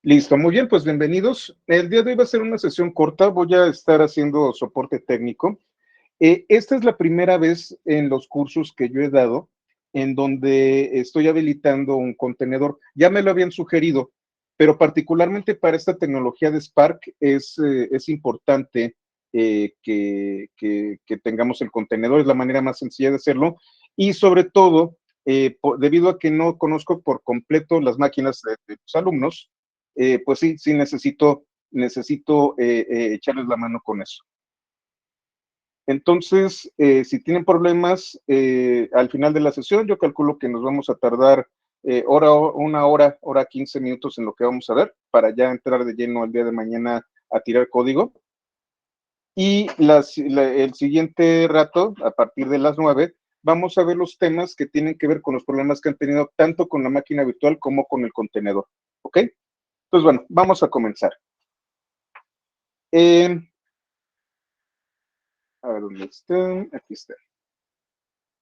Listo, muy bien, pues bienvenidos. El día de hoy va a ser una sesión corta, voy a estar haciendo soporte técnico. Esta es la primera vez en los cursos que yo he dado en donde estoy habilitando un contenedor. Ya me lo habían sugerido, pero particularmente para esta tecnología de Spark es importante que tengamos el contenedor, es la manera más sencilla de hacerlo y sobre todo, debido a que no conozco por completo las máquinas de los alumnos, pues sí necesito echarles la mano con eso. Entonces, si tienen problemas al final de la sesión, yo calculo que nos vamos a tardar una hora 15 minutos en lo que vamos a ver, para ya entrar de lleno el día de mañana a tirar código. Y el siguiente rato, a partir de las 9, vamos a ver los temas que tienen que ver con los problemas que han tenido tanto con la máquina virtual como con el contenedor. ¿Ok? Entonces, bueno, vamos a comenzar. Eh, a ver, ¿dónde están? Aquí está.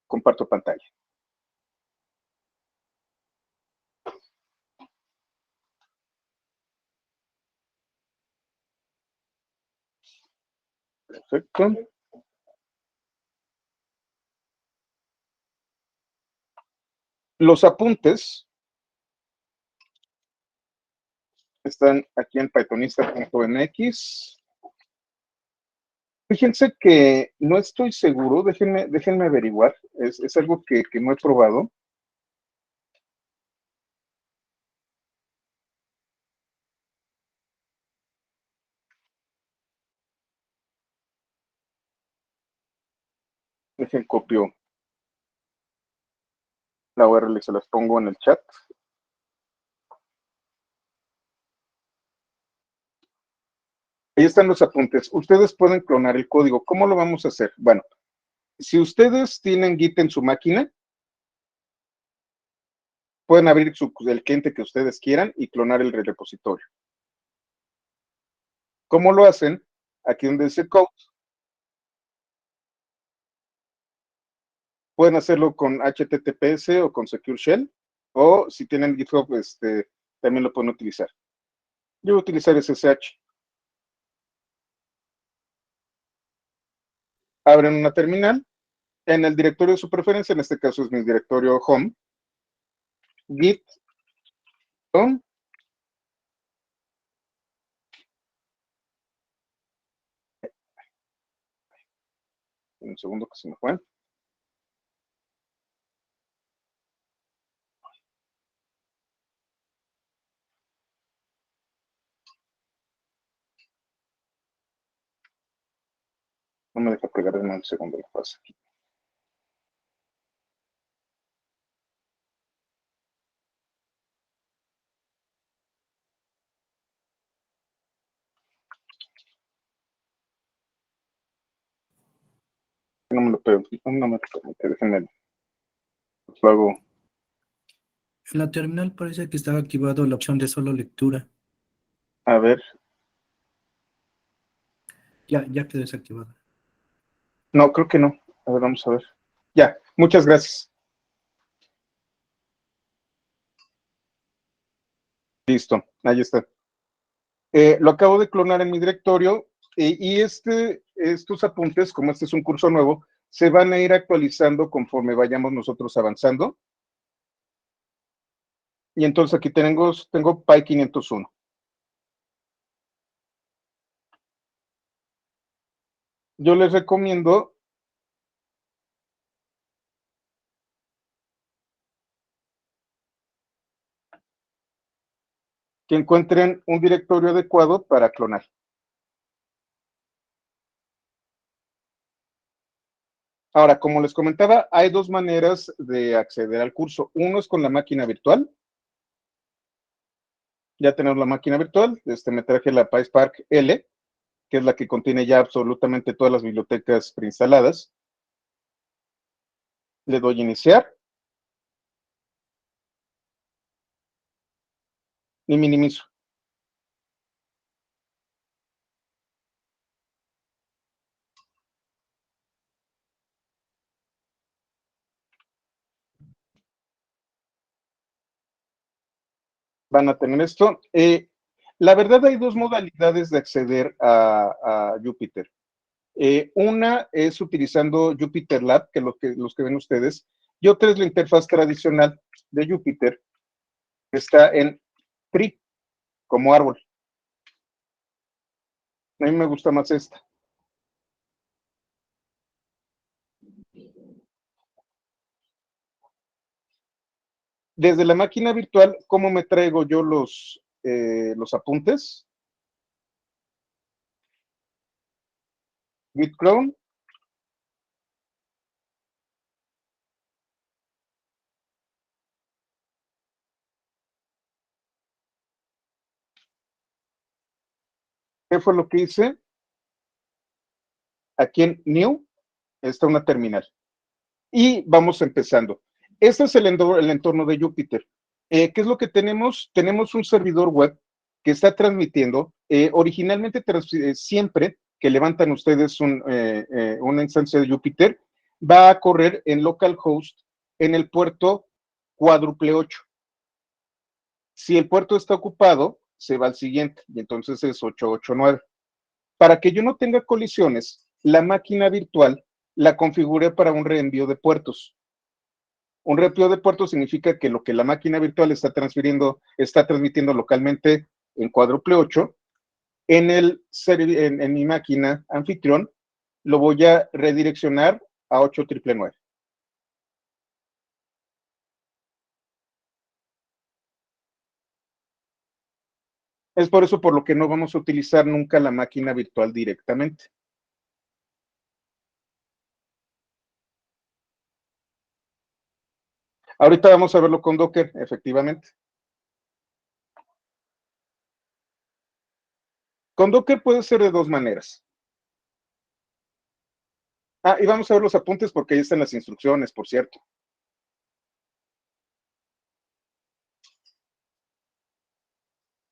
Comparto pantalla. Perfecto. Los apuntes están aquí en pythonista.mx. Fíjense que no estoy seguro, déjenme averiguar, es algo que no he probado. Dejen copio la URL y se las pongo en el chat. Ahí están los apuntes. Ustedes pueden clonar el código. ¿Cómo lo vamos a hacer? Bueno, si ustedes tienen Git en su máquina, pueden abrir el cliente que ustedes quieran y clonar el repositorio. ¿Cómo lo hacen? Aquí donde dice code, pueden hacerlo con HTTPS o con Secure Shell, o si tienen GitHub, también lo pueden utilizar. Yo voy a utilizar SSH. Abren una terminal, en el directorio de su preferencia, en este caso es mi directorio home, git home, un segundo que se me fue. No me deja pegar en un segundo, lo pasa aquí. No me lo pego, no me permite, déjenme, lo hago. En la terminal parece que estaba activado la opción de solo lectura. A ver. Ya quedó desactivada. No, creo que no. A ver, vamos a ver. Ya, muchas gracias. Listo, ahí está. Lo acabo de clonar en mi directorio y estos apuntes, como este es un curso nuevo, se van a ir actualizando conforme vayamos nosotros avanzando. Y entonces aquí tengo Py 501. Yo les recomiendo que encuentren un directorio adecuado para clonar. Ahora, como les comentaba, hay dos maneras de acceder al curso. Uno es con la máquina virtual. Ya tenemos la máquina virtual. Me traje la PySpark L, que es la que contiene ya absolutamente todas las bibliotecas preinstaladas. Le doy a iniciar y minimizo. Van a tener esto. La verdad hay dos modalidades de acceder a Jupyter. Una es utilizando Jupyter Lab, que los que ven ustedes, y otra es la interfaz tradicional de Jupyter, que está en tree, como árbol. A mí me gusta más esta. Desde la máquina virtual, ¿cómo me traigo yo los apuntes? Git clone. ¿Qué fue lo que hice? Aquí en New está una terminal. Y vamos empezando. Este es el entorno de Jupyter. ¿Qué es lo que tenemos? Tenemos un servidor web que está transmitiendo. Originalmente, siempre que levantan ustedes una instancia de Jupyter, va a correr en localhost en el puerto cuádruple 8. Si el puerto está ocupado, se va al siguiente, y entonces es 889. Para que yo no tenga colisiones, la máquina virtual la configuré para un reenvío de puertos. Un reenvío de puertos significa que lo que la máquina virtual está transmitiendo localmente en cuádruple 8, en mi máquina anfitrión, lo voy a redireccionar a 8999. Es por eso por lo que no vamos a utilizar nunca la máquina virtual directamente. Ahorita vamos a verlo con Docker, efectivamente. Con Docker puede ser de dos maneras. Y vamos a ver los apuntes porque ahí están las instrucciones, por cierto.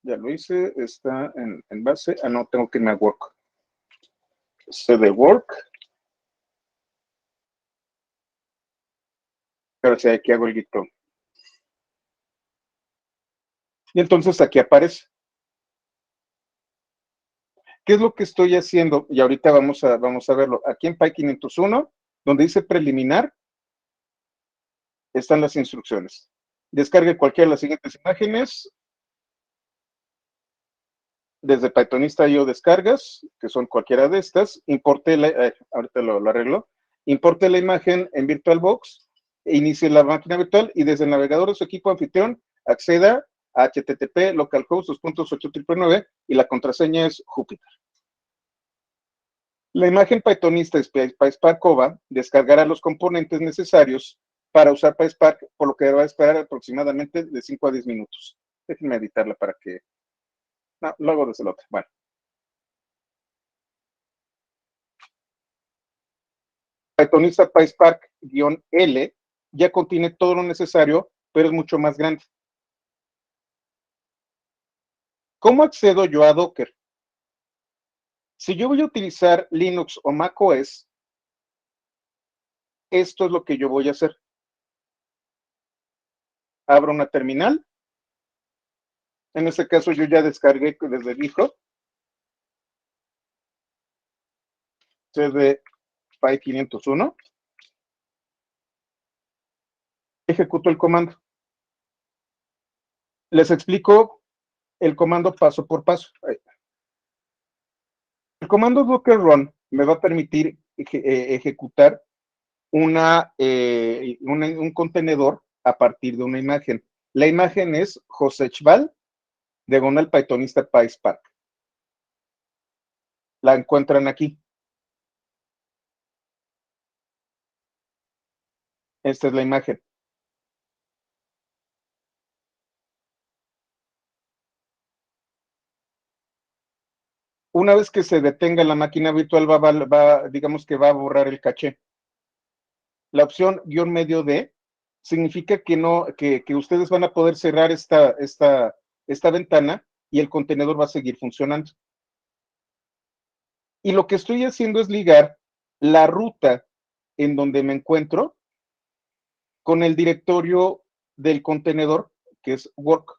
Ya lo hice, está en base. No, tengo que irme a work. CD work. Ahora sí, aquí hago el git clone. Y entonces aquí aparece. ¿Qué es lo que estoy haciendo? Y ahorita vamos a verlo. Aquí en Py501, donde dice preliminar, están las instrucciones. Descargue cualquiera de las siguientes imágenes. Desde Pythonista.io descargas, que son cualquiera de estas. Importe ahorita lo arreglo. Importe la imagen en VirtualBox, inicie la máquina virtual y desde el navegador de su equipo anfitrión acceda a http localhost 2.899 y la contraseña es Jupyter. La imagen Pythonista PySpark OVA descargará los componentes necesarios para usar PySpark, por lo que va a esperar aproximadamente de 5 a 10 minutos. Déjenme editarla para que... No, lo hago desde el otro. Bueno. Pythonista PySpark-L ya contiene todo lo necesario, pero es mucho más grande. ¿Cómo accedo yo a Docker? Si yo voy a utilizar Linux o macOS, esto es lo que yo voy a hacer. Abro una terminal. En este caso yo ya descargué desde el hijo. CD Py501. Ejecuto el comando. Les explico el comando paso por paso. El comando docker run me va a permitir ejecutar un contenedor a partir de una imagen. La imagen es Josechval, diagonal Pythonista PySpark. La encuentran aquí. Esta es la imagen. Una vez que se detenga la máquina virtual, digamos que va a borrar el caché. La opción medio D significa que ustedes van a poder cerrar esta ventana y el contenedor va a seguir funcionando. Y lo que estoy haciendo es ligar la ruta en donde me encuentro con el directorio del contenedor, que es work.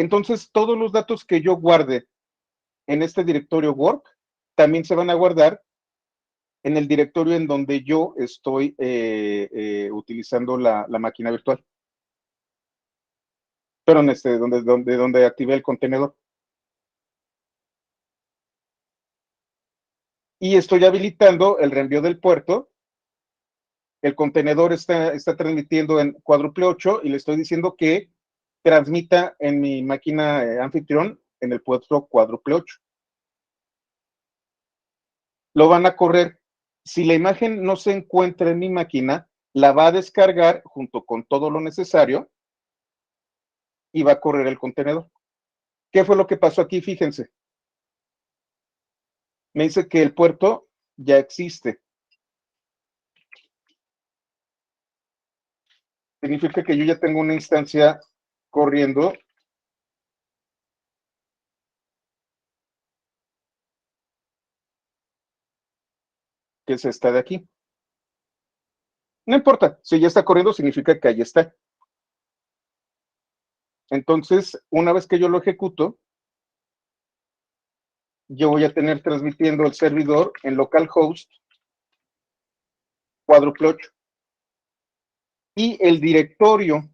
Entonces, todos los datos que yo guarde en este directorio work también se van a guardar en el directorio en donde yo estoy utilizando la máquina virtual. Pero en donde activé el contenedor. Y estoy habilitando el reenvío del puerto. El contenedor está transmitiendo en cuádruple 8 y le estoy diciendo que transmita en mi máquina anfitrión en el puerto cuádruple 8. Lo van a correr. Si la imagen no se encuentra en mi máquina, la va a descargar junto con todo lo necesario y va a correr el contenedor. ¿Qué fue lo que pasó aquí? Fíjense. Me dice que el puerto ya existe. Significa que yo ya tengo una instancia corriendo que es esta de aquí. No importa, si ya está corriendo significa que ahí está. Entonces, una vez que yo lo ejecuto, yo voy a tener transmitiendo el servidor en localhost cuádruple 8. Y el directorio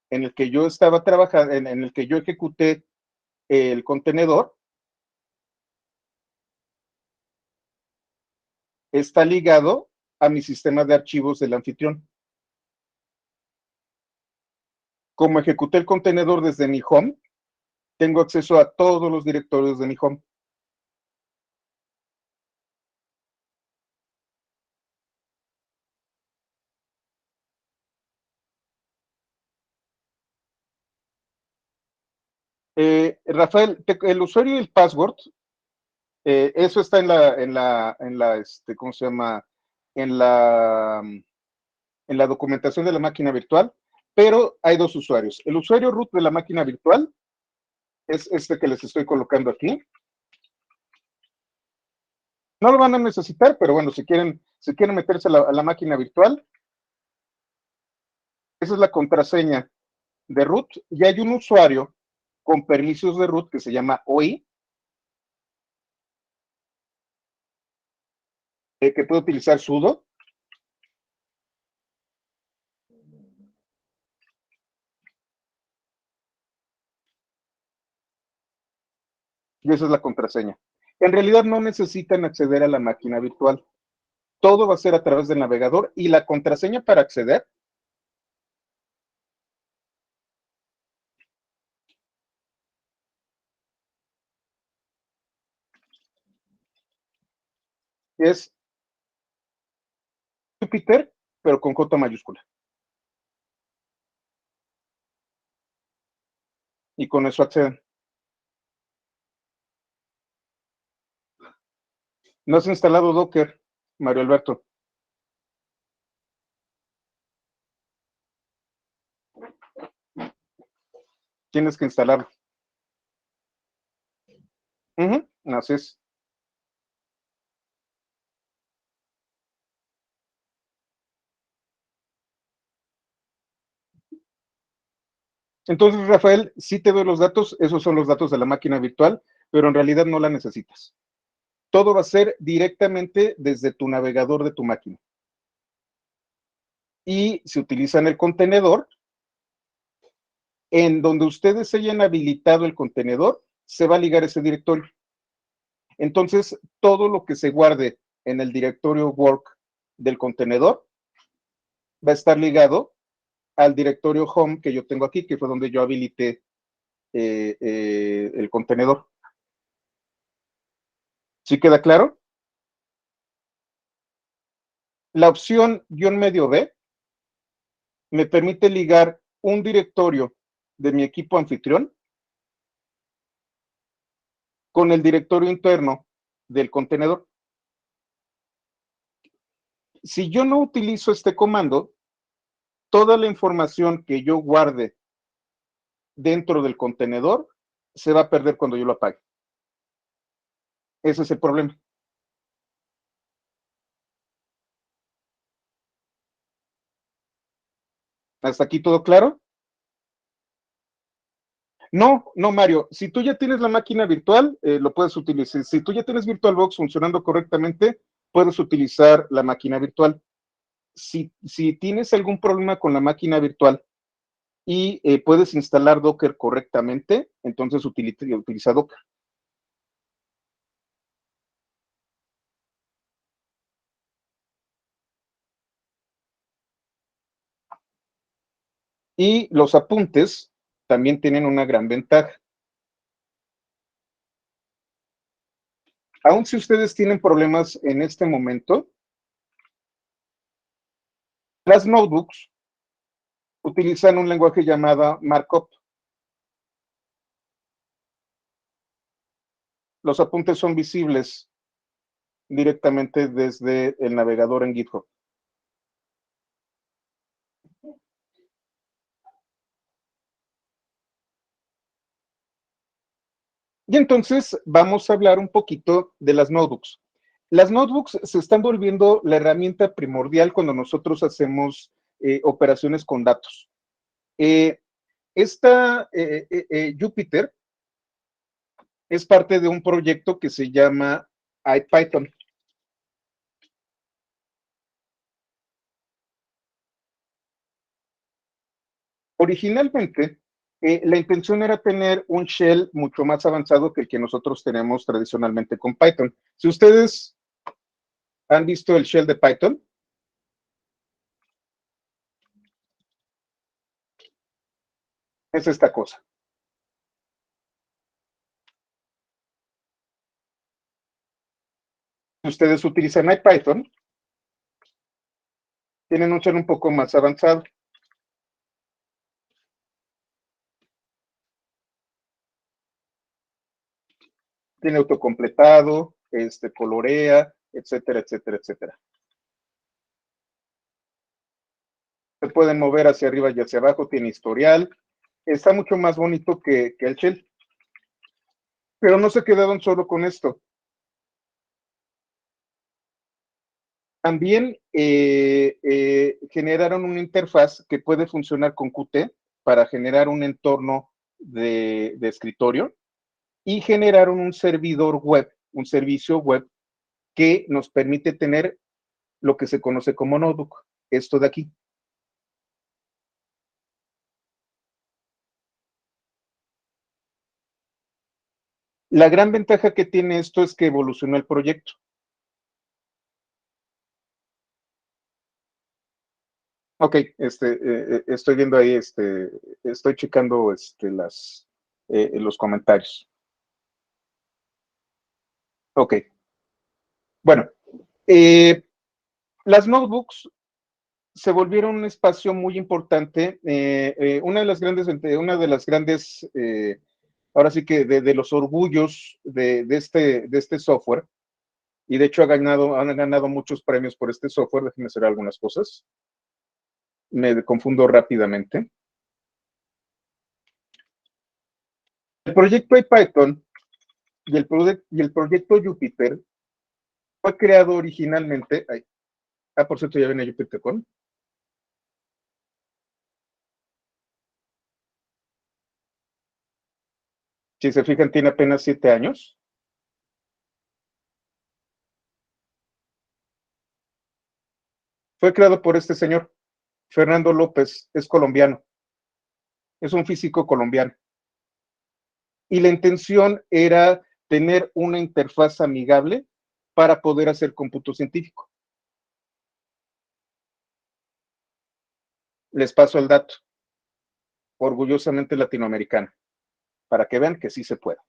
en el que yo estaba trabajando, en el que yo ejecuté el contenedor, está ligado a mi sistema de archivos del anfitrión. Como ejecuté el contenedor desde mi home, tengo acceso a todos los directorios de mi home. Rafael, el usuario y el password, eso está ¿cómo se llama? En la documentación de la máquina virtual, pero hay dos usuarios. El usuario root de la máquina virtual es este que les estoy colocando aquí. No lo van a necesitar, pero bueno, si quieren meterse a la máquina virtual, esa es la contraseña de root. Y hay un usuario con permisos de root que se llama OI, que puede utilizar sudo. Y esa es la contraseña. En realidad no necesitan acceder a la máquina virtual. Todo va a ser a través del navegador y la contraseña para acceder es Jupiter, pero con J mayúscula. Y con eso acceden. ¿No has instalado Docker, Mario Alberto? Tienes que instalarlo. Así es. Entonces, Rafael, sí te doy los datos, esos son los datos de la máquina virtual, pero en realidad no la necesitas. Todo va a ser directamente desde tu navegador de tu máquina. Y si utilizan el contenedor, en donde ustedes hayan habilitado el contenedor, se va a ligar ese directorio. Entonces, todo lo que se guarde en el directorio work del contenedor va a estar ligado al directorio home que yo tengo aquí, que fue donde yo habilité el contenedor. ¿Sí queda claro? La opción -B me permite ligar un directorio de mi equipo anfitrión con el directorio interno del contenedor. Si yo no utilizo este comando, toda la información que yo guarde dentro del contenedor se va a perder cuando yo lo apague. Ese es el problema. ¿Hasta aquí todo claro? No, no, Mario. Si tú ya tienes la máquina virtual, lo puedes utilizar. Si tú ya tienes VirtualBox funcionando correctamente, puedes utilizar la máquina virtual. Si tienes algún problema con la máquina virtual y puedes instalar Docker correctamente, entonces utiliza Docker. Y los apuntes también tienen una gran ventaja. Aun si ustedes tienen problemas en este momento, las notebooks utilizan un lenguaje llamado Markup. Los apuntes son visibles directamente desde el navegador en GitHub. Y entonces vamos a hablar un poquito de las notebooks. Las notebooks se están volviendo la herramienta primordial cuando nosotros hacemos operaciones con datos. Esta Jupyter es parte de un proyecto que se llama IPython. Originalmente, la intención era tener un shell mucho más avanzado que el que nosotros tenemos tradicionalmente con Python. Si ustedes han visto el shell de Python, es esta cosa. Si ustedes utilizan IPython, tienen un shell un poco más avanzado. Tiene autocompletado, colorea, etcétera, etcétera, etcétera. Se pueden mover hacia arriba y hacia abajo, tiene historial. Está mucho más bonito que el shell. Pero no se quedaron solo con esto. También generaron una interfaz que puede funcionar con Qt para generar un entorno de escritorio y generaron un servidor web, un servicio web que nos permite tener lo que se conoce como notebook, esto de aquí. La gran ventaja que tiene esto es que evolucionó el proyecto. Ok, estoy viendo ahí, estoy checando los comentarios. Ok, bueno, las notebooks se volvieron un espacio muy importante. Una de las grandes, ahora sí que de los orgullos de este software, y de hecho han ganado muchos premios por este software, déjenme hacer algunas cosas. Me confundo rápidamente. El proyecto IPython y el proyecto Jupyter fue creado originalmente. Por cierto, ya viene JupyterCon. Si se fijan, tiene apenas 7 años. Fue creado por este señor, Fernando López, es colombiano, es un físico colombiano. Y la intención era tener una interfaz amigable para poder hacer cómputo científico. Les paso el dato, orgullosamente latinoamericano, para que vean que sí se puede.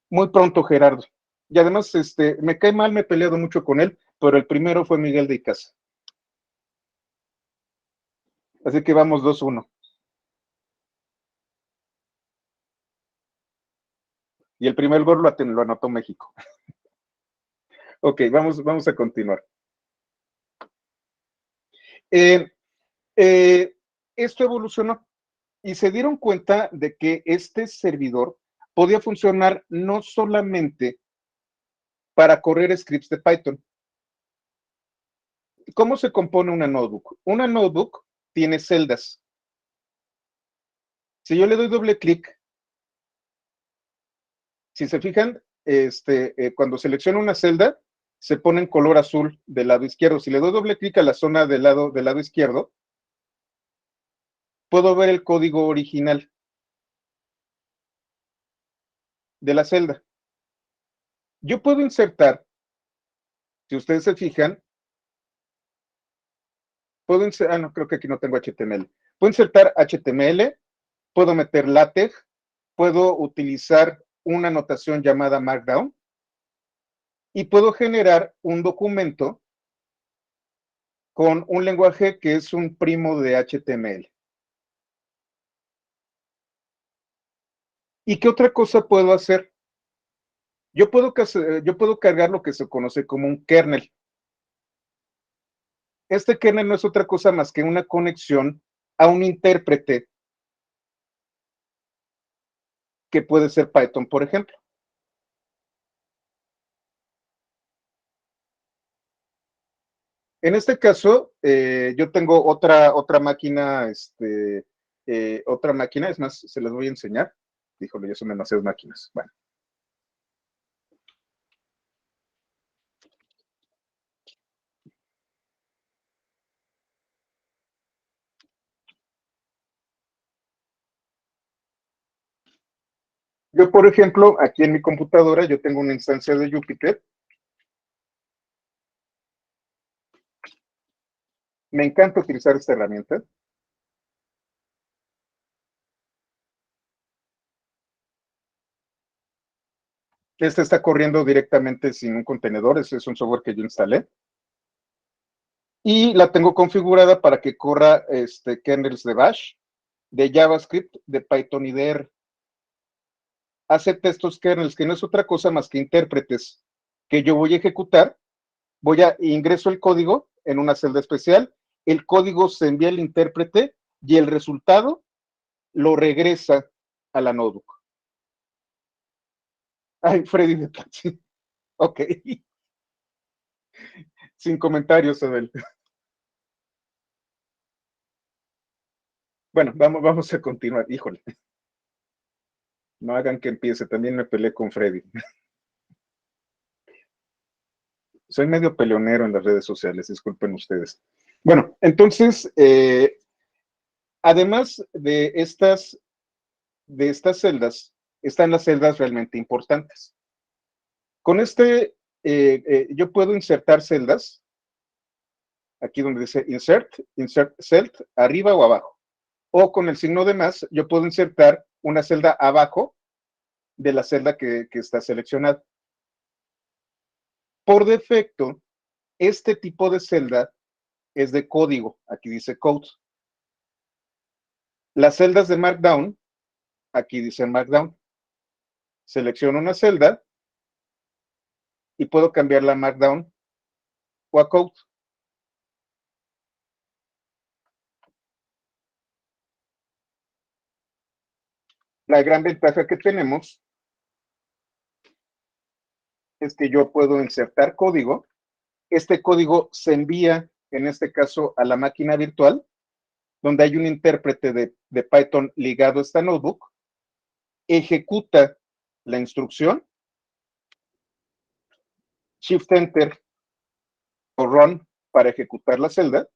Muy pronto, Gerardo. Y además, me cae mal, me he peleado mucho con él, pero el primero fue Miguel de Icaza. Así que vamos 2-1. Y el primer gol lo anotó México. Ok, vamos a continuar. Esto evolucionó y se dieron cuenta de que este servidor podía funcionar no solamente para correr scripts de Python. ¿Cómo se compone una notebook? Una notebook tiene celdas. Si yo le doy doble clic, si se fijan, cuando selecciono una celda, se pone en color azul del lado izquierdo. Si le doy doble clic a la zona del lado izquierdo, puedo ver el código original de la celda. Yo puedo insertar, si ustedes se fijan, puedo insertar, no, creo que aquí no tengo HTML. Puedo insertar HTML, puedo meter LaTeX, puedo utilizar una notación llamada Markdown y puedo generar un documento con un lenguaje que es un primo de HTML. ¿Y qué otra cosa puedo hacer? Yo puedo cargar lo que se conoce como un kernel. Este kernel no es otra cosa más que una conexión a un intérprete que puede ser Python, por ejemplo. En este caso, yo tengo otra máquina, es más, se las voy a enseñar. Híjole, ya son demasiadas máquinas. Bueno. Yo, por ejemplo, aquí en mi computadora, yo tengo una instancia de Jupyter. Me encanta utilizar esta herramienta. Esta está corriendo directamente sin un contenedor, ese es un software que yo instalé. Y la tengo configurada para que corra kernels de Bash, de JavaScript, de Python y de R. Acepta estos kernels, que no es otra cosa más que intérpretes que yo voy a ejecutar. Ingreso el código en una celda especial, el código se envía al intérprete y el resultado lo regresa a la notebook. Ay, Freddy de Platzi. Ok. Sin comentarios, Abel. Bueno, vamos a continuar. Híjole. No hagan que empiece. También me peleé con Freddy. Soy medio peleonero en las redes sociales, disculpen ustedes. Bueno, entonces, además de estas celdas, están las celdas realmente importantes. Con yo puedo insertar celdas, aquí donde dice insert cell, arriba o abajo. O con el signo de más, yo puedo insertar una celda abajo de la celda que está seleccionada. Por defecto, este tipo de celda es de código, aquí dice code. Las celdas de Markdown, aquí dice Markdown. Selecciono una celda y puedo cambiarla a Markdown o a code. La gran ventaja que tenemos es que yo puedo insertar código. Este código se envía, en este caso, a la máquina virtual, donde hay un intérprete de Python ligado a esta notebook, ejecuta la instrucción, Shift Enter o Run para ejecutar la celda,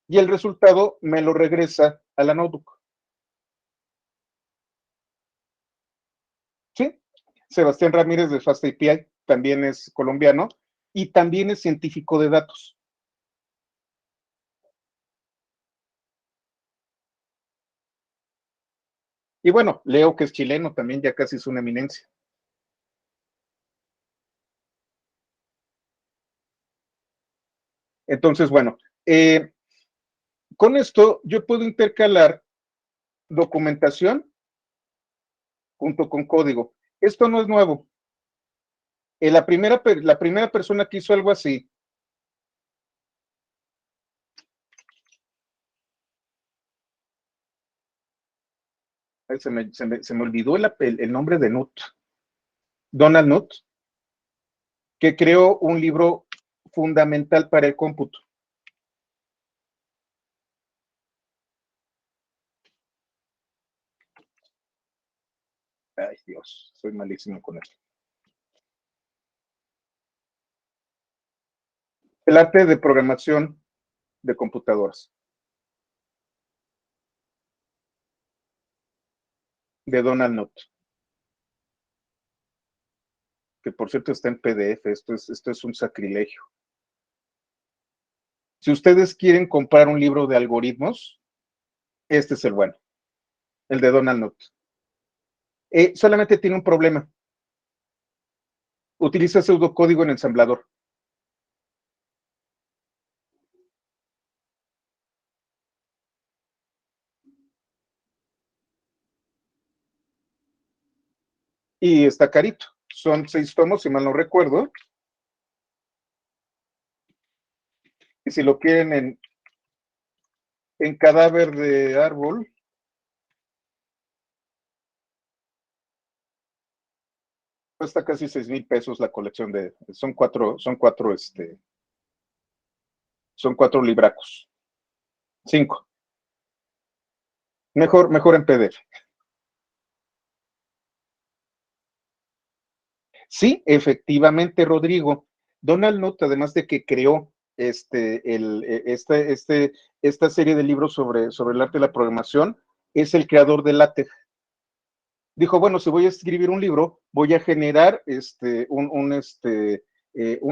y el resultado me lo regresa a la notebook. ¿Sí? Sebastián Ramírez de Fast API también es colombiano y también es científico de datos. Y bueno, Leo, que es chileno, también ya casi es una eminencia. Entonces, bueno, con esto yo puedo intercalar documentación junto con código. Esto no es nuevo. La primera persona que hizo algo así se me olvidó el nombre de Knuth, Donald Knuth, que creó un libro fundamental para el cómputo. Ay, Dios, soy malísimo con esto. El arte de programación de computadoras. De Donald Knuth. Que por cierto está en PDF, esto es un sacrilegio. Si ustedes quieren comprar un libro de algoritmos, este es el bueno, el de Donald Knuth. Solamente tiene un problema. Utiliza pseudocódigo en ensamblador. Y está carito. Son 6 tomos, si mal no recuerdo. Y si lo quieren en cadáver de árbol, cuesta casi 6,000 pesos la colección de. Son cuatro, son 4 libracos. 5. Mejor en PDF. Sí, efectivamente, Rodrigo. Donald Knuth, además de que creó esta serie de libros sobre el arte de la programación, es el creador de LaTeX. Dijo, bueno, si voy a escribir un libro, voy a generar un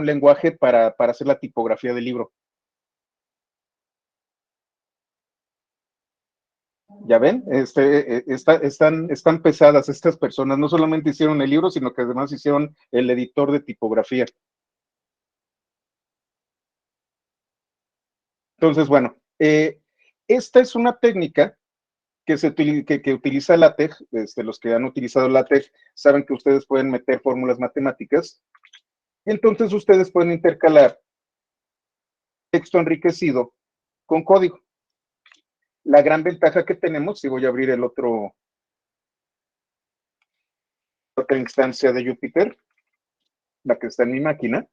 lenguaje para hacer la tipografía del libro. Ya ven, están pesadas estas personas, no solamente hicieron el libro, sino que además hicieron el editor de tipografía. Entonces, bueno, esta es una técnica que utiliza LaTeX. Los que han utilizado LaTeX saben que ustedes pueden meter fórmulas matemáticas. Entonces, ustedes pueden intercalar texto enriquecido con código. La gran ventaja que tenemos, si voy a abrir otra instancia de Jupyter, la que está en mi máquina.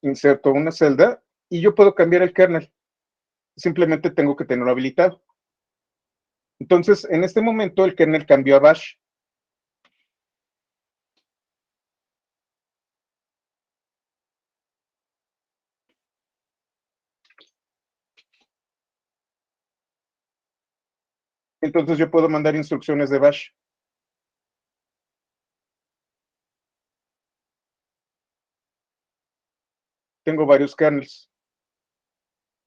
Inserto una celda y yo puedo cambiar el kernel. Simplemente tengo que tenerlo habilitado. Entonces, en este momento el kernel cambió a Bash. Entonces yo puedo mandar instrucciones de Bash. Tengo varios kernels.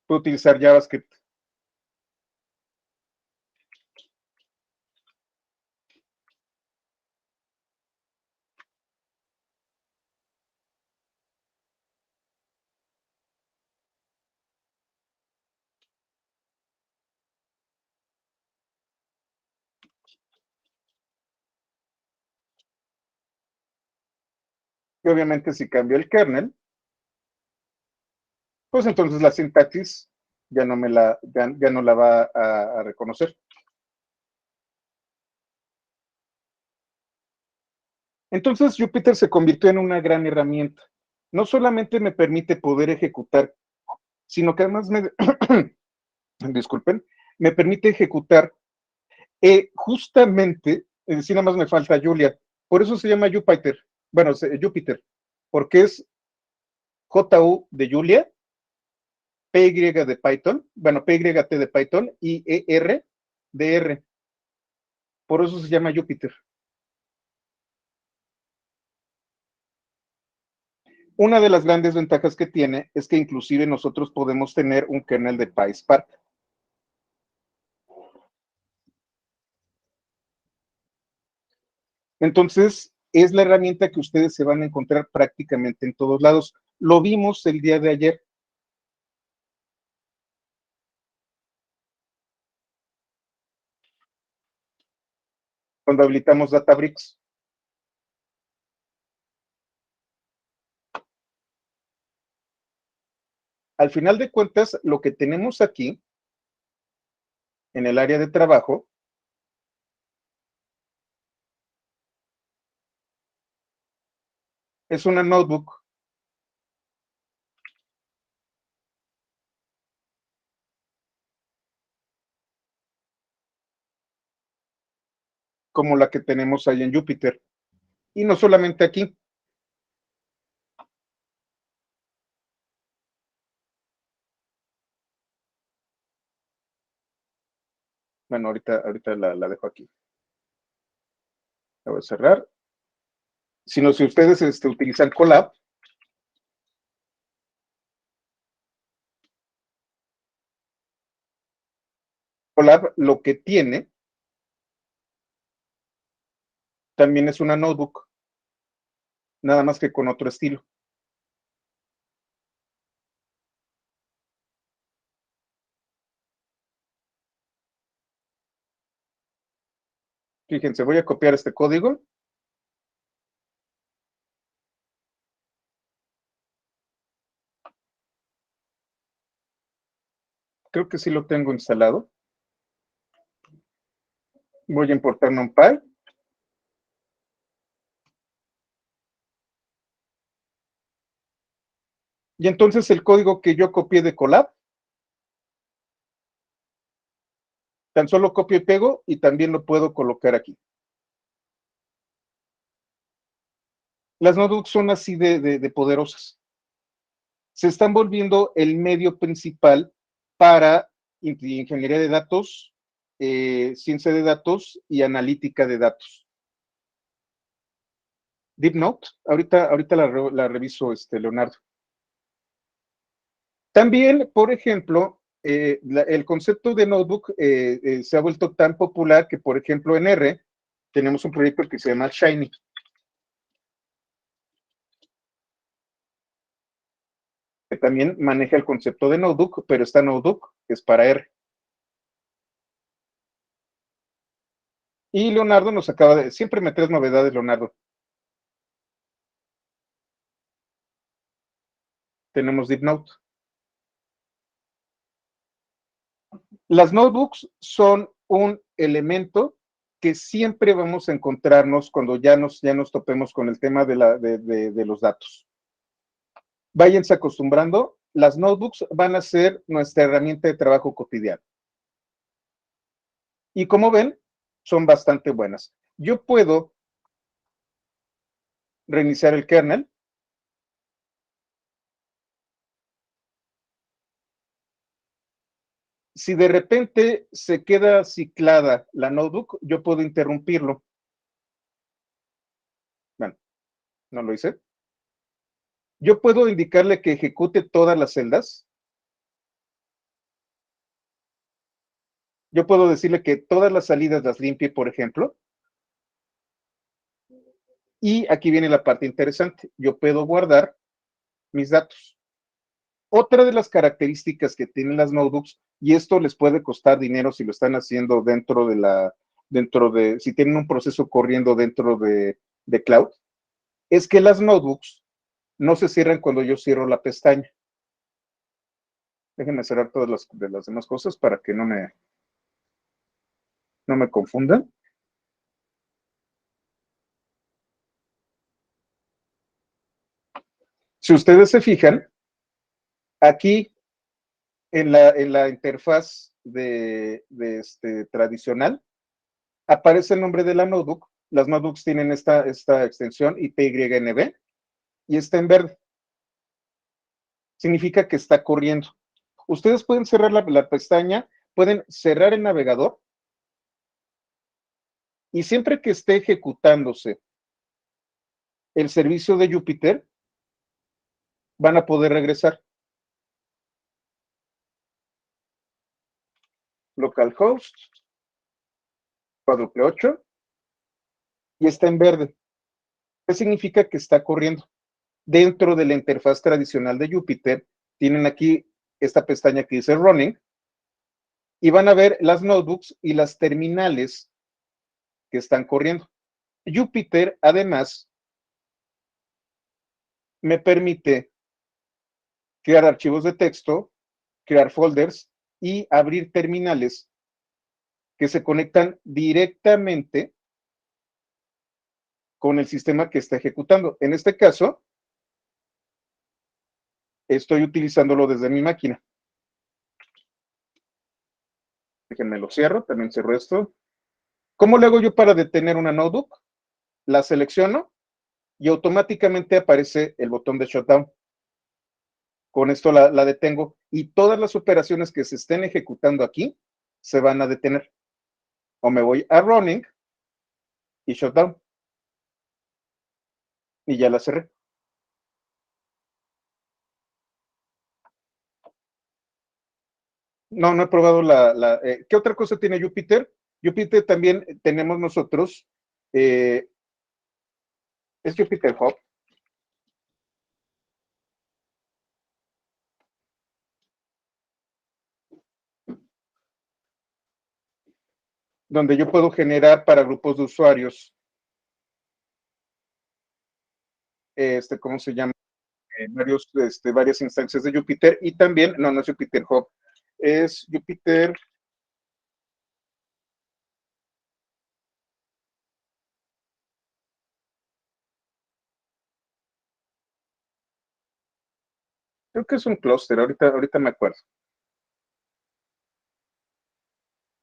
Puedo utilizar JavaScript. Y obviamente si cambio el kernel, pues entonces la sintaxis ya no la va a reconocer. Entonces Jupyter se convirtió en una gran herramienta. No solamente me permite poder ejecutar, sino que además disculpen, me permite ejecutar justamente, si nada más me falta Julia, por eso se llama Jupyter, bueno, Jupyter, porque es JU de Julia, PY de Python, bueno, PYT de Python y ER de R. Por eso se llama Jupyter. Una de las grandes ventajas que tiene es que inclusive nosotros podemos tener un kernel de PySpark. Entonces, es la herramienta que ustedes se van a encontrar prácticamente en todos lados. Lo vimos el día de ayer. Cuando habilitamos Databricks. Al final de cuentas, lo que tenemos aquí en el área de trabajo es una notebook como la que tenemos ahí en Jupyter. Y no solamente aquí. Bueno, ahorita la dejo aquí. La voy a cerrar. Sino si ustedes utilizan Colab, Colab lo que tiene también es una notebook, nada más que con otro estilo. Fíjense, voy a copiar este código. Creo que sí lo tengo instalado. Voy a importar NumPy. Y entonces el código que yo copié de Colab, tan solo copio y pego y también lo puedo colocar aquí. Las notebooks son así de poderosas. Se están volviendo el medio principal para ingeniería de datos, ciencia de datos y analítica de datos. DeepNote, ahorita la reviso, Leonardo. También, por ejemplo, el concepto de notebook se ha vuelto tan popular que, por ejemplo, en R tenemos un proyecto que se llama Shiny. Que también maneja el concepto de notebook, pero esta notebook es para R. Y Leonardo nos acaba de... Siempre me traes novedades, Leonardo. Tenemos DeepNote. Las notebooks son un elemento que siempre vamos a encontrarnos cuando ya nos topemos con el tema de los datos. Váyanse acostumbrando, las notebooks van a ser nuestra herramienta de trabajo cotidiano. Y como ven, son bastante buenas. Yo puedo reiniciar el kernel. Si de repente se queda ciclada la notebook, yo puedo interrumpirlo. Bueno, no lo hice. Yo puedo indicarle que ejecute todas las celdas. Yo puedo decirle que todas las salidas las limpie, por ejemplo. Y aquí viene la parte interesante. Yo puedo guardar mis datos. Otra de las características que tienen las notebooks, y esto les puede costar dinero si lo están haciendo si tienen un proceso corriendo dentro de cloud, es que las notebooks no se cierran cuando yo cierro la pestaña. Déjenme cerrar todas las demás cosas para que no me confundan. Si ustedes se fijan, aquí en la interfaz tradicional, aparece el nombre de la notebook. Las notebooks tienen esta extensión IPYNB y está en verde. Significa que está corriendo. Ustedes pueden cerrar la pestaña, pueden cerrar el navegador y siempre que esté ejecutándose el servicio de Jupyter, van a poder regresar. Localhost 488 y está en verde. ¿Qué significa que está corriendo? Dentro de la interfaz tradicional de Jupyter, tienen aquí esta pestaña que dice Running y van a ver las notebooks y las terminales que están corriendo. Jupyter, además, me permite crear archivos de texto, crear folders y abrir terminales que se conectan directamente con el sistema que está ejecutando. En este caso, estoy utilizándolo desde mi máquina. Déjenme lo cierro, también cierro esto. ¿Cómo le hago yo para detener una notebook? La selecciono y automáticamente aparece el botón de shutdown. Con esto la detengo y todas las operaciones que se estén ejecutando aquí se van a detener. O me voy a running y shutdown. Y ya la cerré. No, no he probado ¿qué otra cosa tiene Jupyter? Jupyter también tenemos nosotros, es Jupyter Hub, donde yo puedo generar para grupos de usuarios, ¿cómo se llama? Varias instancias de Jupyter y también, no es Jupyter Hub, es Jupyter. Creo que es un clúster, ahorita me acuerdo.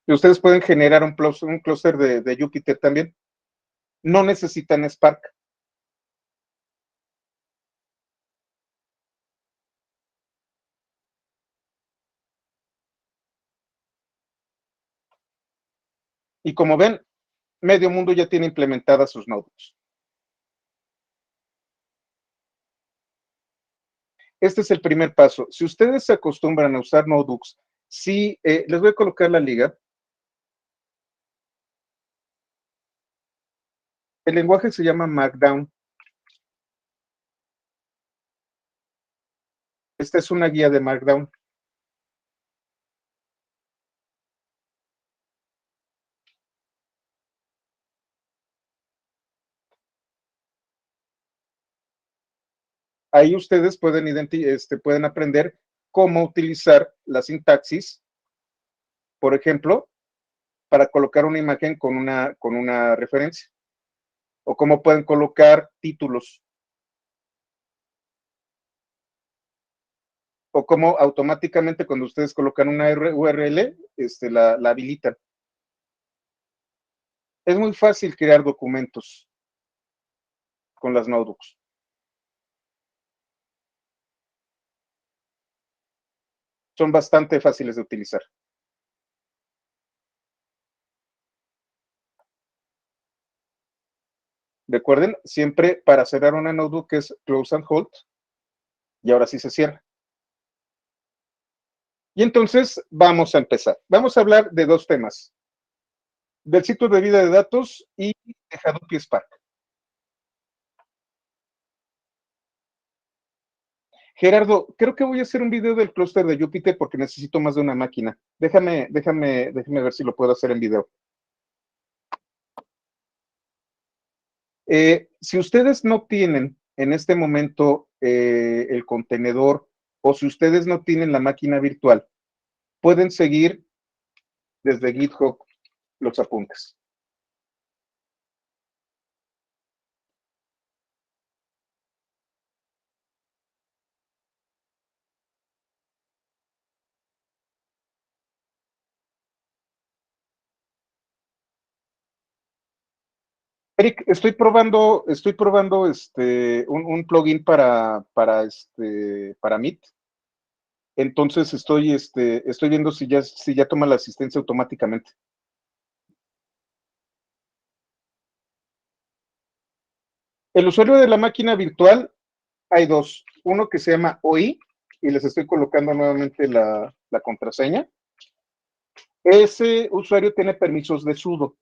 Y ustedes pueden generar un clúster de Jupyter también. No necesitan Spark. Y como ven, medio mundo ya tiene implementadas sus notebooks. Este es el primer paso. Si ustedes se acostumbran a usar notebooks, sí, les voy a colocar la liga. El lenguaje se llama Markdown. Esta es una guía de Markdown. Ahí ustedes pueden aprender cómo utilizar la sintaxis, por ejemplo, para colocar una imagen con una referencia, o cómo pueden colocar títulos, o cómo automáticamente cuando ustedes colocan una URL, la habilitan. Es muy fácil crear documentos con las notebooks. Son bastante fáciles de utilizar. Recuerden, siempre para cerrar una notebook es close and hold, y ahora sí se cierra. Y entonces vamos a empezar. Vamos a hablar de dos temas: del ciclo de vida de datos y de Hadoop y Spark. Gerardo, creo que voy a hacer un video del clúster de Jupyter porque necesito más de una máquina. Déjame ver si lo puedo hacer en video. Si ustedes no tienen en este momento el contenedor, o si ustedes no tienen la máquina virtual, pueden seguir desde GitHub los apuntes. Eric, estoy probando un plugin para Meet. Entonces estoy viendo si ya toma la asistencia automáticamente. El usuario de la máquina virtual hay dos. Uno que se llama OI, y les estoy colocando nuevamente la contraseña. Ese usuario tiene permisos de sudo.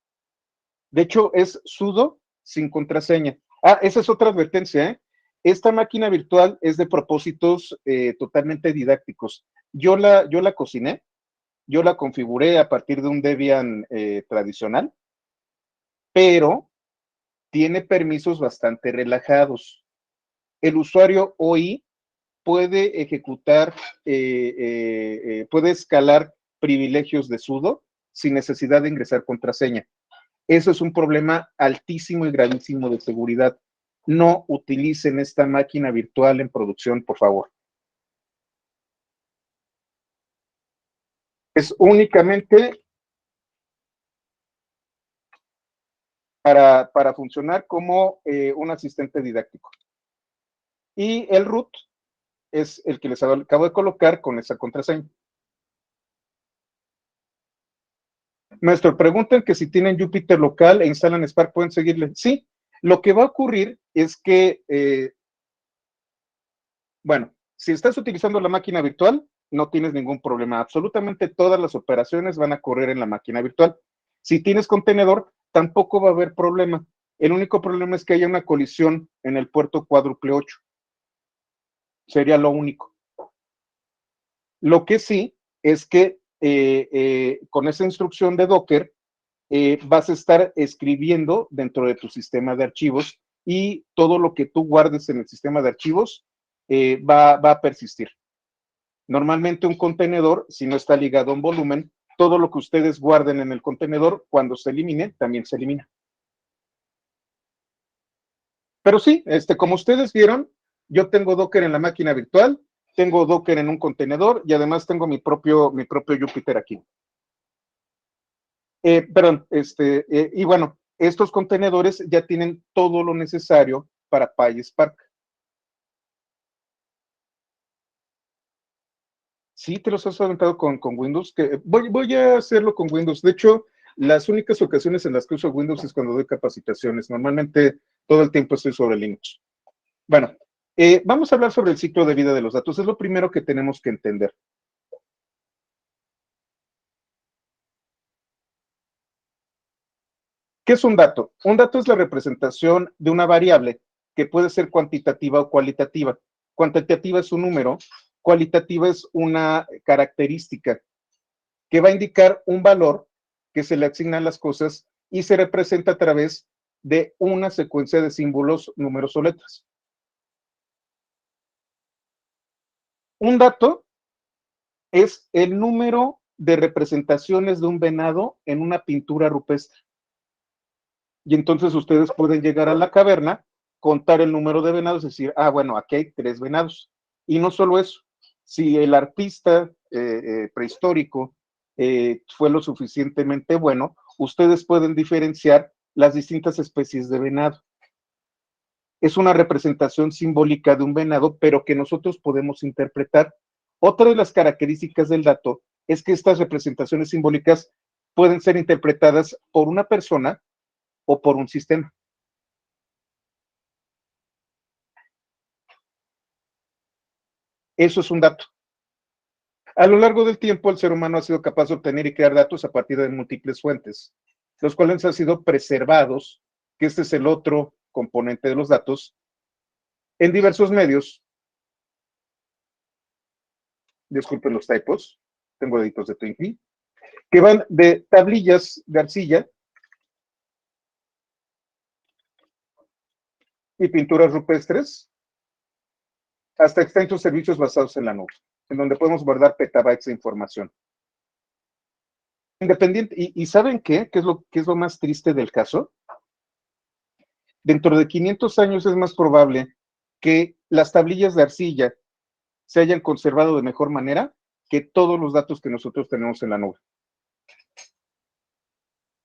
De hecho, es sudo sin contraseña. Ah, esa es otra advertencia, ¿eh? Esta máquina virtual es de propósitos totalmente didácticos. Yo la cociné, yo la configuré a partir de un Debian tradicional, pero tiene permisos bastante relajados. El usuario OI puede ejecutar, puede escalar privilegios de sudo sin necesidad de ingresar contraseña. Eso es un problema altísimo y gravísimo de seguridad. No utilicen esta máquina virtual en producción, por favor. Es únicamente para funcionar como un asistente didáctico. Y el root es el que les acabo de colocar con esa contraseña. Maestro, preguntan que si tienen Jupyter local e instalan Spark, ¿pueden seguirle? Sí, lo que va a ocurrir es que, bueno, si estás utilizando la máquina virtual, no tienes ningún problema. Absolutamente todas las operaciones van a correr en la máquina virtual. Si tienes contenedor, tampoco va a haber problema. El único problema es que haya una colisión en el puerto cuádruple 8. Sería lo único. Lo que sí es que con esa instrucción de Docker vas a estar escribiendo dentro de tu sistema de archivos y todo lo que tú guardes en el sistema de archivos va a persistir. Normalmente un contenedor, si no está ligado a un volumen, todo lo que ustedes guarden en el contenedor, cuando se elimine, también se elimina. Pero sí, como ustedes vieron, yo tengo Docker en la máquina virtual, tengo Docker en un contenedor y además tengo mi propio Jupyter aquí. Perdón, y bueno, estos contenedores ya tienen todo lo necesario para PySpark. Sí, te los has aventado con Windows, que voy a hacerlo con Windows. De hecho, las únicas ocasiones en las que uso Windows es cuando doy capacitaciones. Normalmente todo el tiempo estoy sobre Linux. Bueno, vamos a hablar sobre el ciclo de vida de los datos. Es lo primero que tenemos que entender. ¿Qué es un dato? Un dato es la representación de una variable que puede ser cuantitativa o cualitativa. Cuantitativa es un número, cualitativa es una característica que va a indicar un valor que se le asignan las cosas y se representa a través de una secuencia de símbolos, números o letras. Un dato es el número de representaciones de un venado en una pintura rupestre. Y entonces ustedes pueden llegar a la caverna, contar el número de venados, decir, bueno, aquí hay 3 venados. Y no solo eso, si el artista prehistórico fue lo suficientemente bueno, ustedes pueden diferenciar las distintas especies de venado. Es una representación simbólica de un venado, pero que nosotros podemos interpretar. Otra de las características del dato es que estas representaciones simbólicas pueden ser interpretadas por una persona o por un sistema. Eso es un dato. A lo largo del tiempo, el ser humano ha sido capaz de obtener y crear datos a partir de múltiples fuentes, los cuales han sido preservados, que este es el otro componente de los datos, en diversos medios. Disculpen los typos, tengo deditos de Twinkie, que van de tablillas de arcilla y pinturas rupestres hasta extensos servicios basados en la nube, en donde podemos guardar petabytes de información. Independiente, y ¿saben qué? ¿Qué es lo más triste del caso? Dentro de 500 años es más probable que las tablillas de arcilla se hayan conservado de mejor manera que todos los datos que nosotros tenemos en la nube.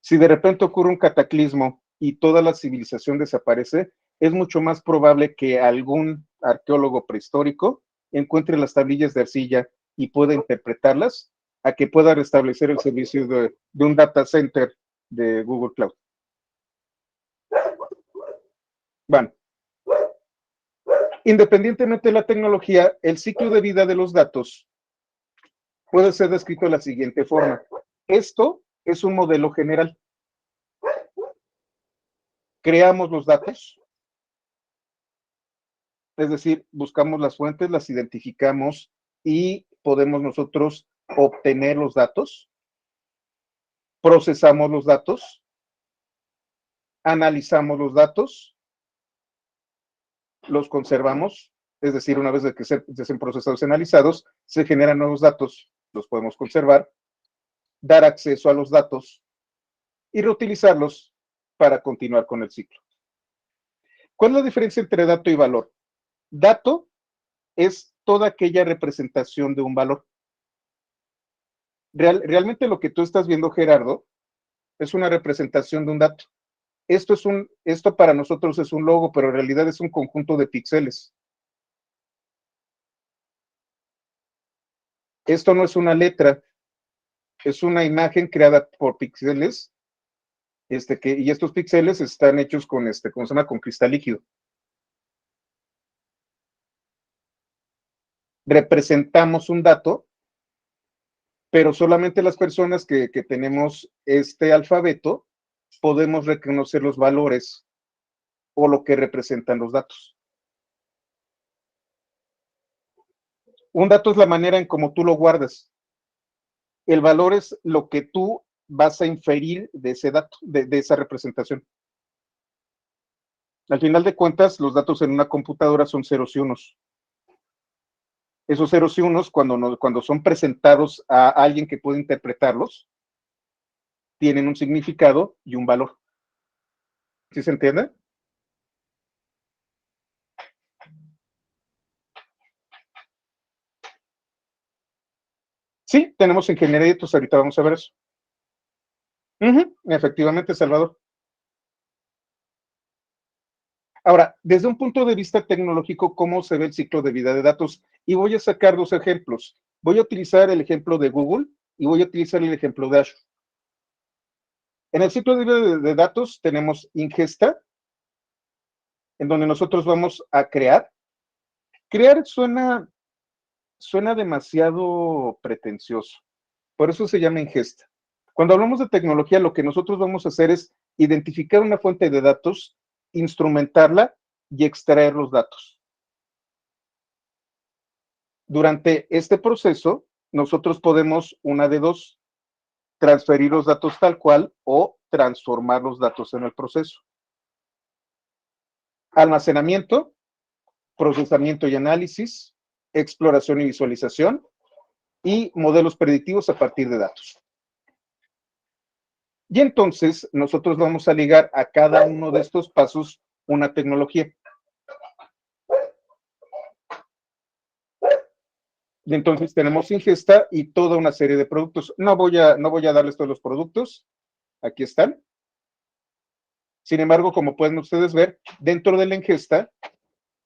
Si de repente ocurre un cataclismo y toda la civilización desaparece, es mucho más probable que algún arqueólogo prehistórico encuentre las tablillas de arcilla y pueda interpretarlas a que pueda restablecer el servicio de un data center de Google Cloud. Bueno, independientemente de la tecnología, el ciclo de vida de los datos puede ser descrito de la siguiente forma. Esto es un modelo general. Creamos los datos, es decir, buscamos las fuentes, las identificamos y podemos nosotros obtener los datos, procesamos los datos, analizamos los datos, los conservamos es decir, una vez de que sean procesados y analizados, se generan nuevos datos, los podemos conservar, dar acceso a los datos y reutilizarlos para continuar con el ciclo. ¿Cuál es la diferencia entre dato y valor? Dato es toda aquella representación de un valor. Realmente lo que tú estás viendo, Gerardo, es una representación de un dato. Esto para nosotros es un logo, pero en realidad es un conjunto de píxeles. Esto no es una letra, es una imagen creada por píxeles, y estos píxeles están hechos con, ¿cómo se llama? Con cristal líquido. Representamos un dato, pero solamente las personas que tenemos este alfabeto podemos reconocer los valores o lo que representan los datos. Un dato es la manera en cómo tú lo guardas. El valor es lo que tú vas a inferir de ese dato, de esa representación. Al final de cuentas, los datos en una computadora son ceros y unos. Esos ceros y unos, cuando son presentados a alguien que puede interpretarlos, tienen un significado y un valor. ¿Sí se entiende? Sí, tenemos ingeniería de datos, ahorita vamos a ver eso. Efectivamente, Salvador. Ahora, desde un punto de vista tecnológico, ¿cómo se ve el ciclo de vida de datos? Y voy a sacar dos ejemplos. Voy a utilizar el ejemplo de Google y voy a utilizar el ejemplo de Azure. En el ciclo de vida de datos tenemos ingesta, en donde nosotros vamos a crear. Crear suena demasiado pretencioso, por eso se llama ingesta. Cuando hablamos de tecnología, lo que nosotros vamos a hacer es identificar una fuente de datos, instrumentarla y extraer los datos. Durante este proceso, nosotros podemos, una de dos, transferir los datos tal cual o transformar los datos en el proceso. Almacenamiento, procesamiento y análisis, exploración y visualización y modelos predictivos a partir de datos. Y entonces nosotros vamos a ligar a cada uno de estos pasos una tecnología. Y entonces tenemos ingesta y toda una serie de productos. No voy a darles todos los productos. Aquí están. Sin embargo, como pueden ustedes ver, dentro de la ingesta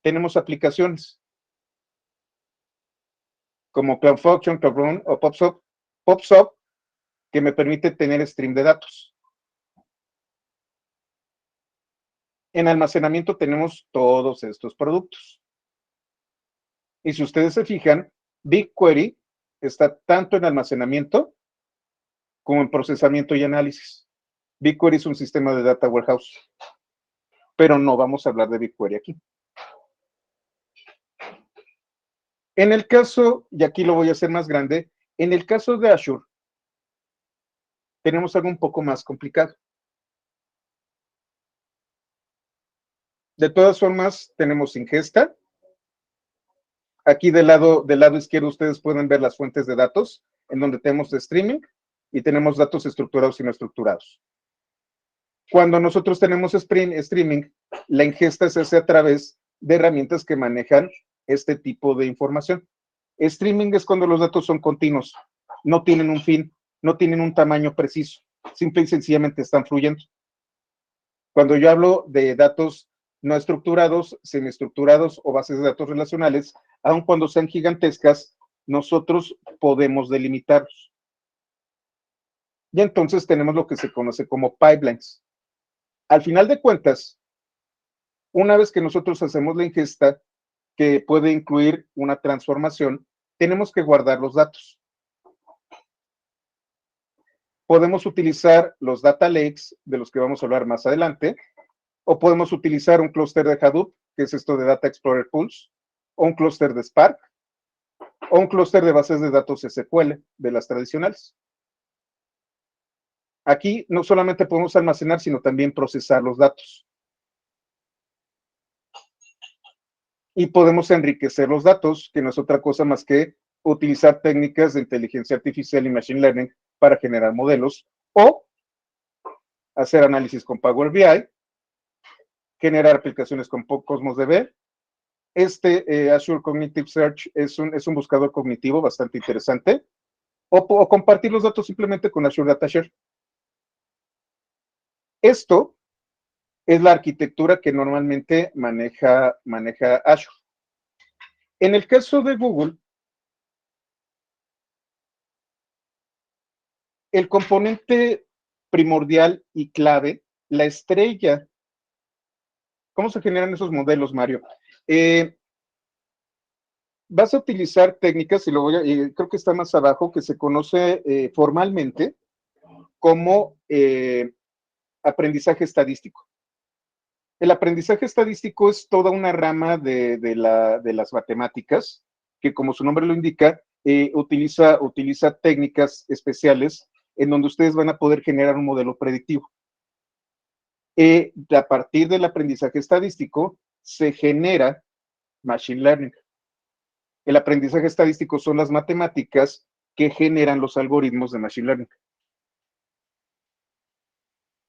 tenemos aplicaciones como CloudFunction, CloudRun o PopSub, que me permite tener stream de datos. En almacenamiento tenemos todos estos productos. Y si ustedes se fijan, BigQuery está tanto en almacenamiento como en procesamiento y análisis. BigQuery es un sistema de data warehouse, pero no vamos a hablar de BigQuery aquí. En el caso, y aquí lo voy a hacer más grande, en el caso de Azure, tenemos algo un poco más complicado. De todas formas, tenemos ingesta. Aquí del lado izquierdo ustedes pueden ver las fuentes de datos, en donde tenemos streaming y tenemos datos estructurados y no estructurados. Cuando nosotros tenemos streaming, la ingesta se hace a través de herramientas que manejan este tipo de información. Streaming es cuando los datos son continuos, no tienen un fin, no tienen un tamaño preciso, simple y sencillamente están fluyendo. Cuando yo hablo de datos no estructurados, semiestructurados o bases de datos relacionales, aun cuando sean gigantescas, nosotros podemos delimitarlos. Y entonces tenemos lo que se conoce como pipelines. Al final de cuentas, una vez que nosotros hacemos la ingesta, que puede incluir una transformación, tenemos que guardar los datos. Podemos utilizar los data lakes, de los que vamos a hablar más adelante, o podemos utilizar un clúster de Hadoop, que es esto de Data Explorer Pools, o un clúster de Spark, o un clúster de bases de datos SQL, de las tradicionales. Aquí no solamente podemos almacenar, sino también procesar los datos. y podemos enriquecer los datos, que no es otra cosa más que utilizar técnicas de inteligencia artificial y machine learning para generar modelos o hacer análisis con Power BI, generar aplicaciones con Cosmos DB. Azure Cognitive Search es un buscador cognitivo bastante interesante, o compartir los datos simplemente con Azure Data Share. Esto es la arquitectura que normalmente maneja Azure. En el caso de Google, el componente primordial y clave, la estrella. ¿Cómo se generan esos modelos, Mario? Vas a utilizar técnicas, y creo que está más abajo, que se conoce formalmente como aprendizaje estadístico. El aprendizaje estadístico es toda una rama de las matemáticas que, como su nombre lo indica, utiliza técnicas especiales en donde ustedes van a poder generar un modelo predictivo. A partir del aprendizaje estadístico se genera machine learning. El aprendizaje estadístico son las matemáticas que generan los algoritmos de machine learning.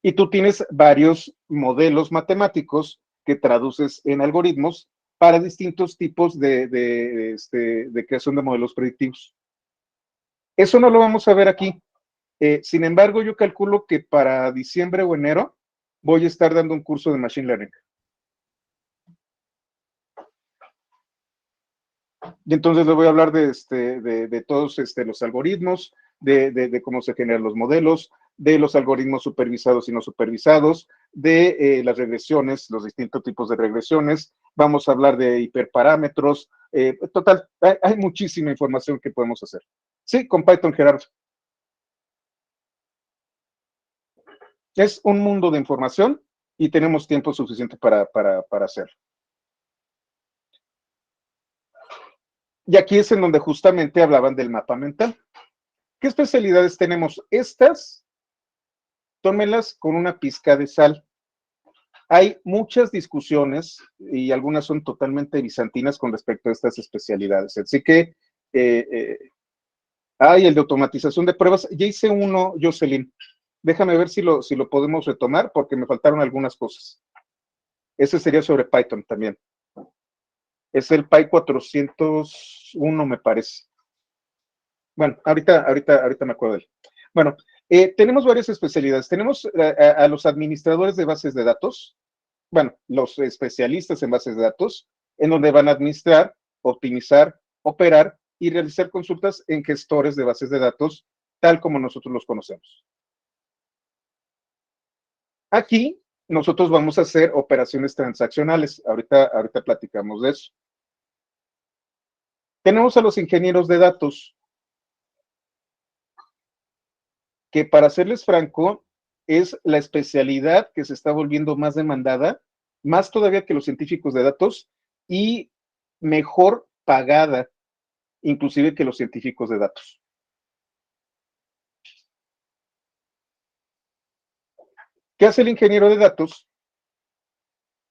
Y tú tienes varios modelos matemáticos que traduces en algoritmos para distintos tipos de creación de modelos predictivos. Eso no lo vamos a ver aquí. Sin embargo, yo calculo que para diciembre o enero voy a estar dando un curso de Machine Learning. Y entonces les voy a hablar de todos los algoritmos, de cómo se generan los modelos, de los algoritmos supervisados y no supervisados, de las regresiones, los distintos tipos de regresiones. Vamos a hablar de hiperparámetros. Total, hay muchísima información que podemos hacer. Sí, con Python, Gerardo. Es un mundo de información y tenemos tiempo suficiente para hacerlo. Y aquí es en donde justamente hablaban del mapa mental. ¿Qué especialidades tenemos? Estas, tómenlas con una pizca de sal. Hay muchas discusiones y algunas son totalmente bizantinas con respecto a estas especialidades. Así que, el de automatización de pruebas. Ya hice uno, Jocelyn. Déjame ver si lo podemos retomar porque me faltaron algunas cosas. Ese sería sobre Python también. Es el Py 401, me parece. Bueno, ahorita me acuerdo de él. Bueno, tenemos varias especialidades. Tenemos a los administradores de bases de datos, bueno, los especialistas en bases de datos, en donde van a administrar, optimizar, operar y realizar consultas en gestores de bases de datos, tal como nosotros los conocemos. Aquí nosotros vamos a hacer operaciones transaccionales. Ahorita platicamos de eso. Tenemos a los ingenieros de datos, que para serles franco, es la especialidad que se está volviendo más demandada, más todavía que los científicos de datos, y mejor pagada, inclusive que los científicos de datos. ¿Qué hace el ingeniero de datos?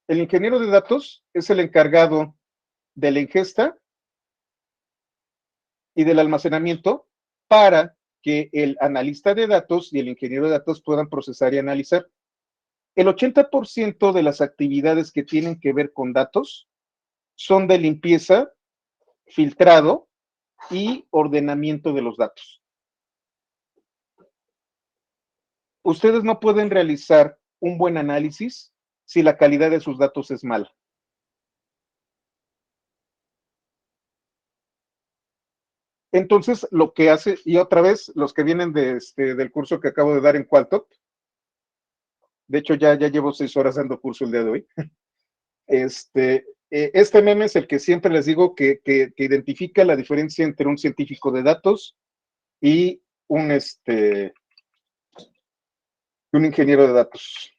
El ingeniero de datos es el encargado de la ingesta y del almacenamiento para que el analista de datos y el ingeniero de datos puedan procesar y analizar. El 80% de las actividades que tienen que ver con datos son de limpieza, filtrado y ordenamiento de los datos. Ustedes no pueden realizar un buen análisis si la calidad de sus datos es mala. Entonces, lo que hace, y otra vez, los que vienen del curso que acabo de dar en Qualtop, de hecho ya llevo 6 horas dando curso el día de hoy, este meme es el que siempre les digo que identifica la diferencia entre un científico de datos y un ingeniero de datos.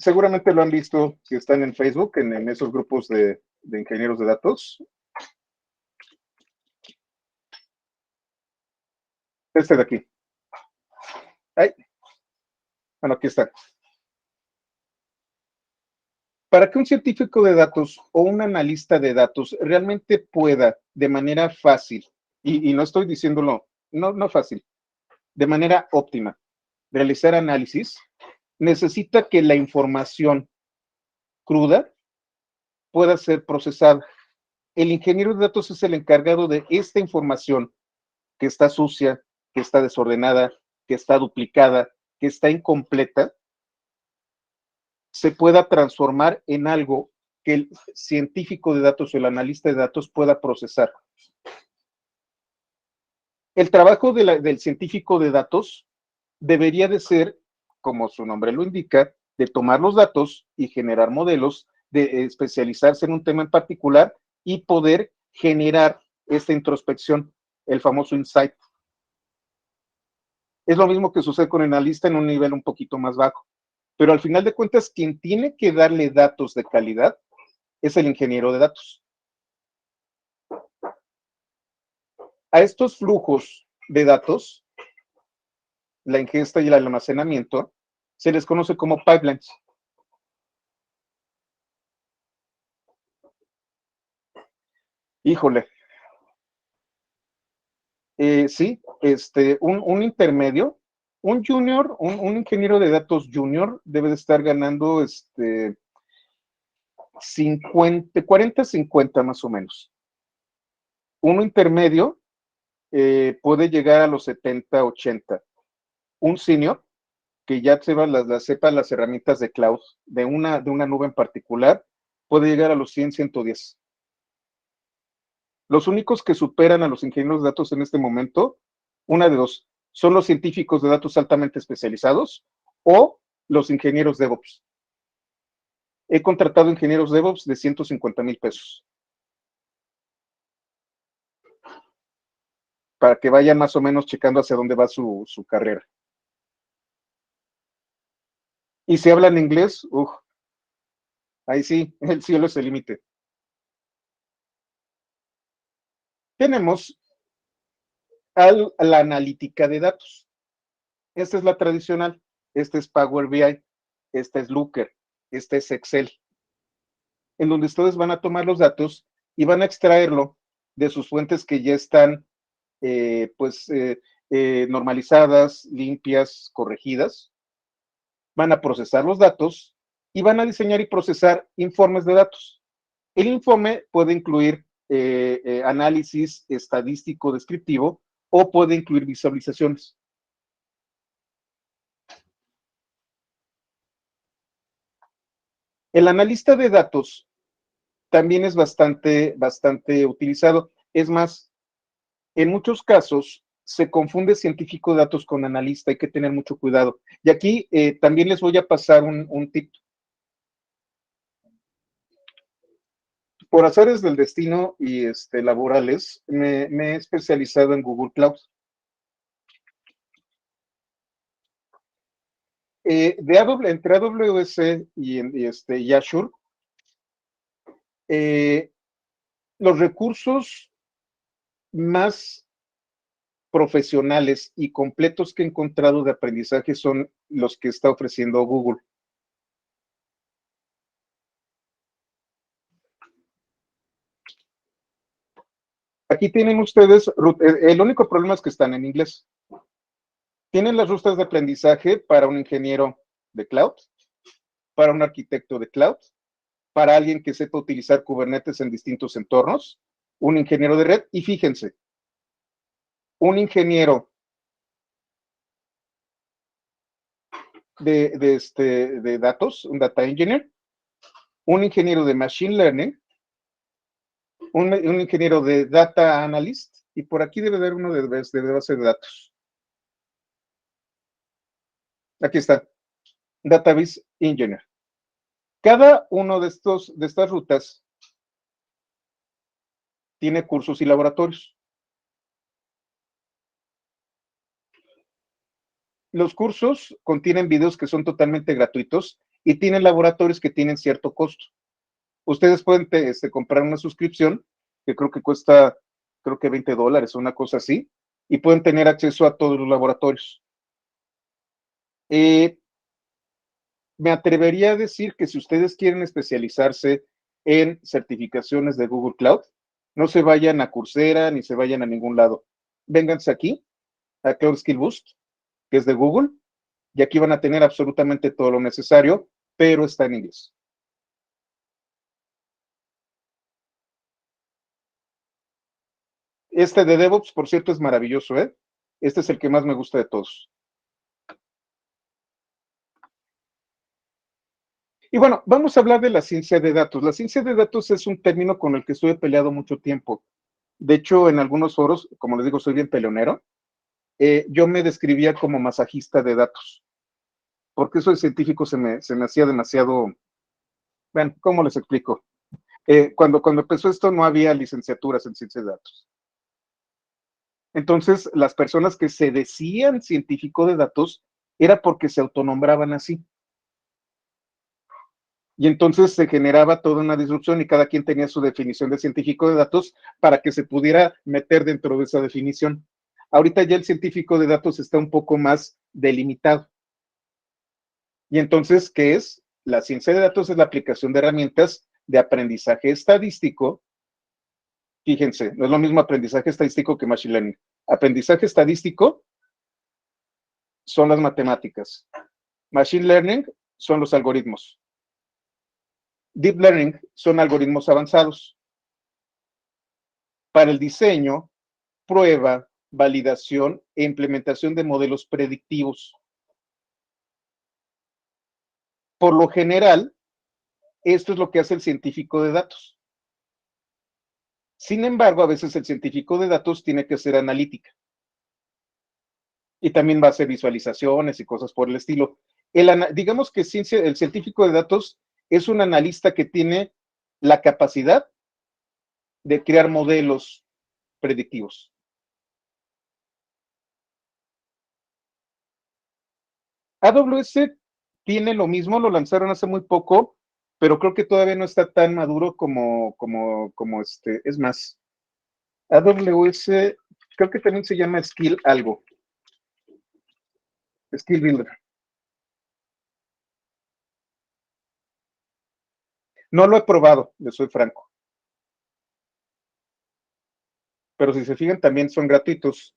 Seguramente lo han visto si están en Facebook, en esos grupos de ingenieros de datos. Este de aquí. Ay. Bueno, aquí está. Para que un científico de datos o un analista de datos realmente pueda de manera fácil, y no estoy diciéndolo, no fácil, de manera óptima, realizar análisis, necesita que la información cruda pueda ser procesada. El ingeniero de datos es el encargado de esta información que está sucia, que está desordenada, que está duplicada, que está incompleta, se pueda transformar en algo que el científico de datos o el analista de datos pueda procesar. El trabajo del científico de datos debería de ser, como su nombre lo indica, de tomar los datos y generar modelos, de especializarse en un tema en particular y poder generar esta introspección, el famoso insight. Es lo mismo que sucede con el analista en un nivel un poquito más bajo. Pero al final de cuentas, quien tiene que darle datos de calidad es el ingeniero de datos. A estos flujos de datos, la ingesta y el almacenamiento, se les conoce como pipelines. Híjole. Sí, un intermedio, un junior, un ingeniero de datos junior debe de estar ganando 50, 40, 50 más o menos. Uno intermedio puede llegar a los 70, 80. Un senior que ya sepa las herramientas de cloud de una nube en particular, puede llegar a los 100, 110. Los únicos que superan a los ingenieros de datos en este momento, una de dos, son los científicos de datos altamente especializados o los ingenieros DevOps. He contratado ingenieros DevOps de 150,000 pesos. Para que vayan más o menos checando hacia dónde va su carrera. Y si hablan inglés, ahí sí, el cielo es el límite. Tenemos la analítica de datos. Esta es la tradicional. Esta es Power BI. Esta es Looker. Esta es Excel. En donde ustedes van a tomar los datos y van a extraerlo de sus fuentes que ya están normalizadas, limpias, corregidas. Van a procesar los datos y van a diseñar y procesar informes de datos. El informe puede incluir análisis estadístico descriptivo o puede incluir visualizaciones. El analista de datos también es bastante utilizado. Es más, en muchos casos se confunde científico de datos con analista, hay que tener mucho cuidado. Y aquí también les voy a pasar un tip. Por azares del destino y laborales, me he especializado en Google Cloud. Entre AWS y Azure, los recursos más profesionales y completos que he encontrado de aprendizaje son los que está ofreciendo Google. Aquí tienen ustedes, el único problema es que están en inglés. Tienen las rutas de aprendizaje para un ingeniero de cloud, para un arquitecto de cloud, para alguien que sepa utilizar Kubernetes en distintos entornos, un ingeniero de red, y fíjense, un ingeniero de datos, un data engineer, un ingeniero de machine learning, un ingeniero de data analyst, y por aquí debe haber uno de base de datos. Aquí está, database engineer. Cada uno de estas rutas tiene cursos y laboratorios. Los cursos contienen videos que son totalmente gratuitos y tienen laboratorios que tienen cierto costo. Ustedes pueden comprar una suscripción que creo que cuesta, creo que $20 o una cosa así, y pueden tener acceso a todos los laboratorios. Me atrevería a decir que si ustedes quieren especializarse en certificaciones de Google Cloud, no se vayan a Coursera ni se vayan a ningún lado. Vénganse aquí, a Cloud Skill Boost, que es de Google, y aquí van a tener absolutamente todo lo necesario, pero está en inglés. Este de DevOps, por cierto, es maravilloso, ¿eh? Este es el que más me gusta de todos. Y bueno, vamos a hablar de la ciencia de datos. La ciencia de datos es un término con el que estuve peleado mucho tiempo. De hecho, en algunos foros, como les digo, soy bien peleonero, yo me describía como masajista de datos, porque eso de científico se me hacía demasiado, bueno, ¿cómo les explico? Cuando empezó esto no había licenciaturas en ciencia de datos. Entonces, las personas que se decían científico de datos era porque se autonombraban así. Y entonces se generaba toda una disrupción y cada quien tenía su definición de científico de datos para que se pudiera meter dentro de esa definición. Ahorita ya el científico de datos está un poco más delimitado. Y entonces, ¿qué es? La ciencia de datos es la aplicación de herramientas de aprendizaje estadístico. Fíjense, no es lo mismo aprendizaje estadístico que machine learning. Aprendizaje estadístico son las matemáticas. Machine learning son los algoritmos. Deep learning son algoritmos avanzados. Para el diseño, prueba, validación e implementación de modelos predictivos. Por lo general, esto es lo que hace el científico de datos. Sin embargo, a veces el científico de datos tiene que hacer analítica. Y también va a hacer visualizaciones y cosas por el estilo. Digamos que el científico de datos es un analista que tiene la capacidad de crear modelos predictivos. AWS tiene lo mismo, lo lanzaron hace muy poco, pero creo que todavía no está tan maduro como este. Es más, AWS creo que también se llama Skill algo. Skill Builder. No lo he probado, les soy franco. Pero si se fijan, también son gratuitos.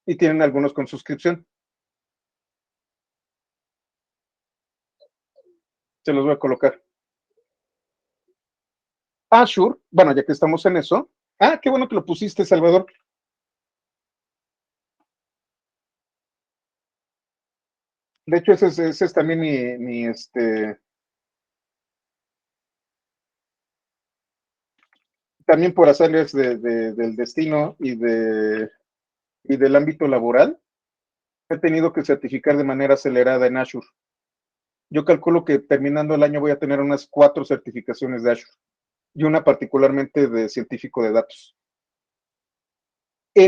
Y tienen algunos con suscripción. Se los voy a colocar. Azure, bueno, ya que estamos en eso. Ah, qué bueno que lo pusiste, Salvador. De hecho, ese es también también por hacerles del destino y del ámbito laboral, he tenido que certificar de manera acelerada en Azure. Yo calculo que terminando el año voy a tener unas 4 certificaciones de Azure y una particularmente de científico de datos.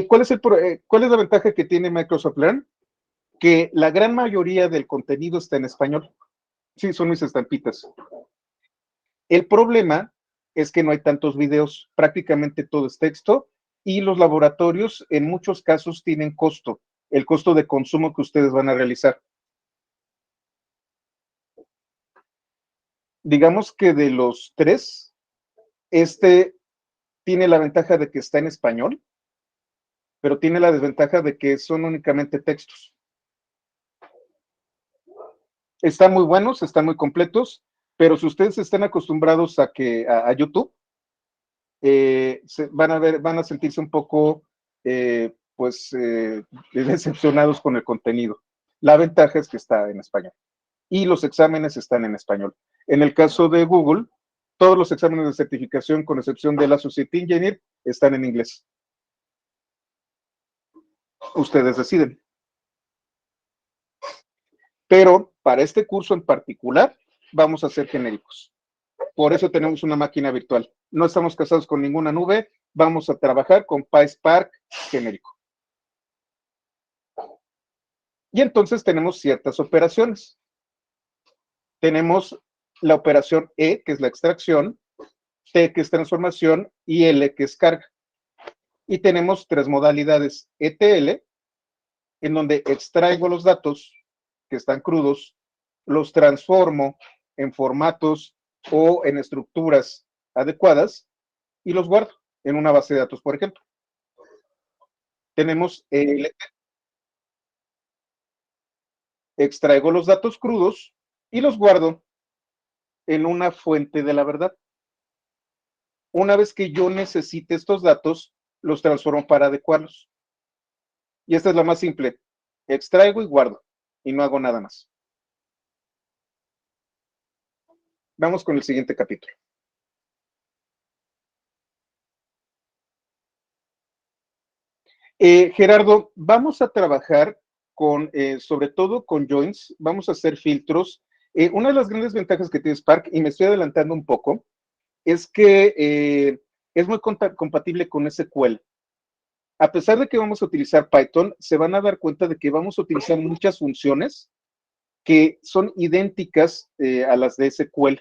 ¿Cuál es la ventaja que tiene Microsoft Learn? Que la gran mayoría del contenido está en español. Sí, son mis estampitas. El problema es que no hay tantos videos, prácticamente todo es texto y los laboratorios en muchos casos tienen costo, el costo de consumo que ustedes van a realizar. Digamos que de los 3, este tiene la ventaja de que está en español, pero tiene la desventaja de que son únicamente textos. Están muy buenos, están muy completos, pero si ustedes están acostumbrados a YouTube, van a sentirse un poco, decepcionados con el contenido. La ventaja es que está en español y los exámenes están en español. En el caso de Google, todos los exámenes de certificación, con excepción del Associate Engineer, están en inglés. Ustedes deciden. Pero para este curso en particular, vamos a ser genéricos. Por eso tenemos una máquina virtual. No estamos casados con ninguna nube, vamos a trabajar con PySpark genérico. Y entonces tenemos ciertas operaciones. Tenemos la operación E, que es la extracción, T, que es transformación, y L, que es carga. Y tenemos 3 modalidades: ETL, en donde extraigo los datos que están crudos, los transformo en formatos o en estructuras adecuadas y los guardo en una base de datos, por ejemplo. Tenemos extraigo los datos crudos y los guardo en una fuente de la verdad. Una vez que yo necesite estos datos, los transformo para adecuarlos. Y esta es la más simple. Extraigo y guardo. Y no hago nada más. Vamos con el siguiente capítulo. Gerardo, vamos a trabajar con, sobre todo con joins, vamos a hacer filtros. Una de las grandes ventajas que tiene Spark, y me estoy adelantando un poco, es que es muy compatible con SQL. A pesar de que vamos a utilizar Python, se van a dar cuenta de que vamos a utilizar muchas funciones que son idénticas a las de SQL.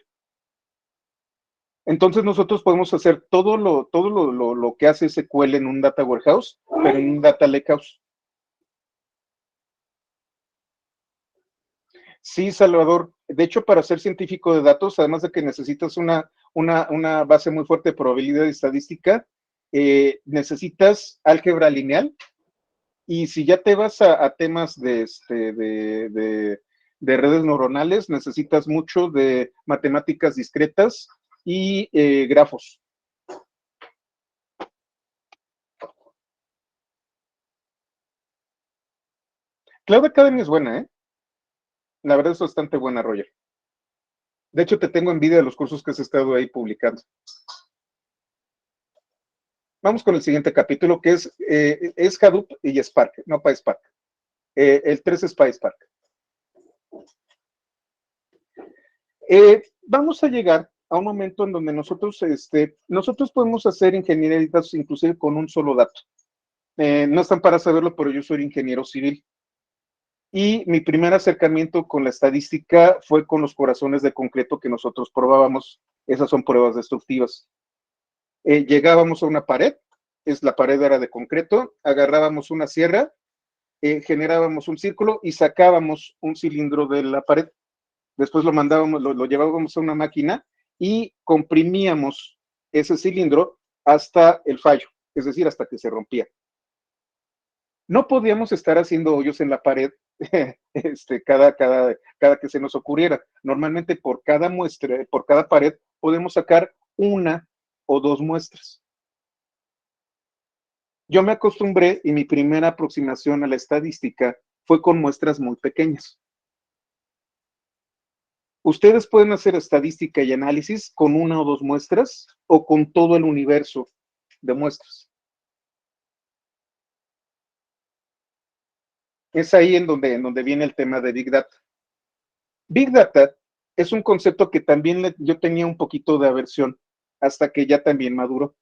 Entonces nosotros podemos hacer todo lo que hace SQL en un Data Warehouse, pero en un Data Lakehouse. Sí, Salvador. De hecho, para ser científico de datos, además de que necesitas una base muy fuerte de probabilidad y estadística, necesitas álgebra lineal. Y si ya te vas a temas de redes neuronales, necesitas mucho de matemáticas discretas y grafos. Cloud Academy es buena, ¿eh? La verdad es bastante buena, Roger. De hecho, te tengo envidia de los cursos que has estado ahí publicando. Vamos con el siguiente capítulo, que es Hadoop y Spark, no PySpark. El 3 es PySpark. Vamos a llegar a un momento en donde nosotros podemos hacer ingeniería de datos inclusive con un solo dato. No están para saberlo, pero yo soy ingeniero civil. Y mi primer acercamiento con la estadística fue con los corazones de concreto que nosotros probábamos. Esas son pruebas destructivas. Llegábamos a una pared, la pared era de concreto, agarrábamos una sierra, generábamos un círculo y sacábamos un cilindro de la pared. Después lo llevábamos a una máquina y comprimíamos ese cilindro hasta el fallo, es decir, hasta que se rompía. No podíamos estar haciendo hoyos en la pared cada que se nos ocurriera. Normalmente por cada muestra, por cada pared, podemos sacar una o dos muestras. Yo me acostumbré y mi primera aproximación a la estadística fue con muestras muy pequeñas. Ustedes pueden hacer estadística y análisis con una o dos muestras o con todo el universo de muestras. Es ahí en donde viene el tema de Big Data. Big Data es un concepto que también yo tenía un poquito de aversión hasta que ya también maduró.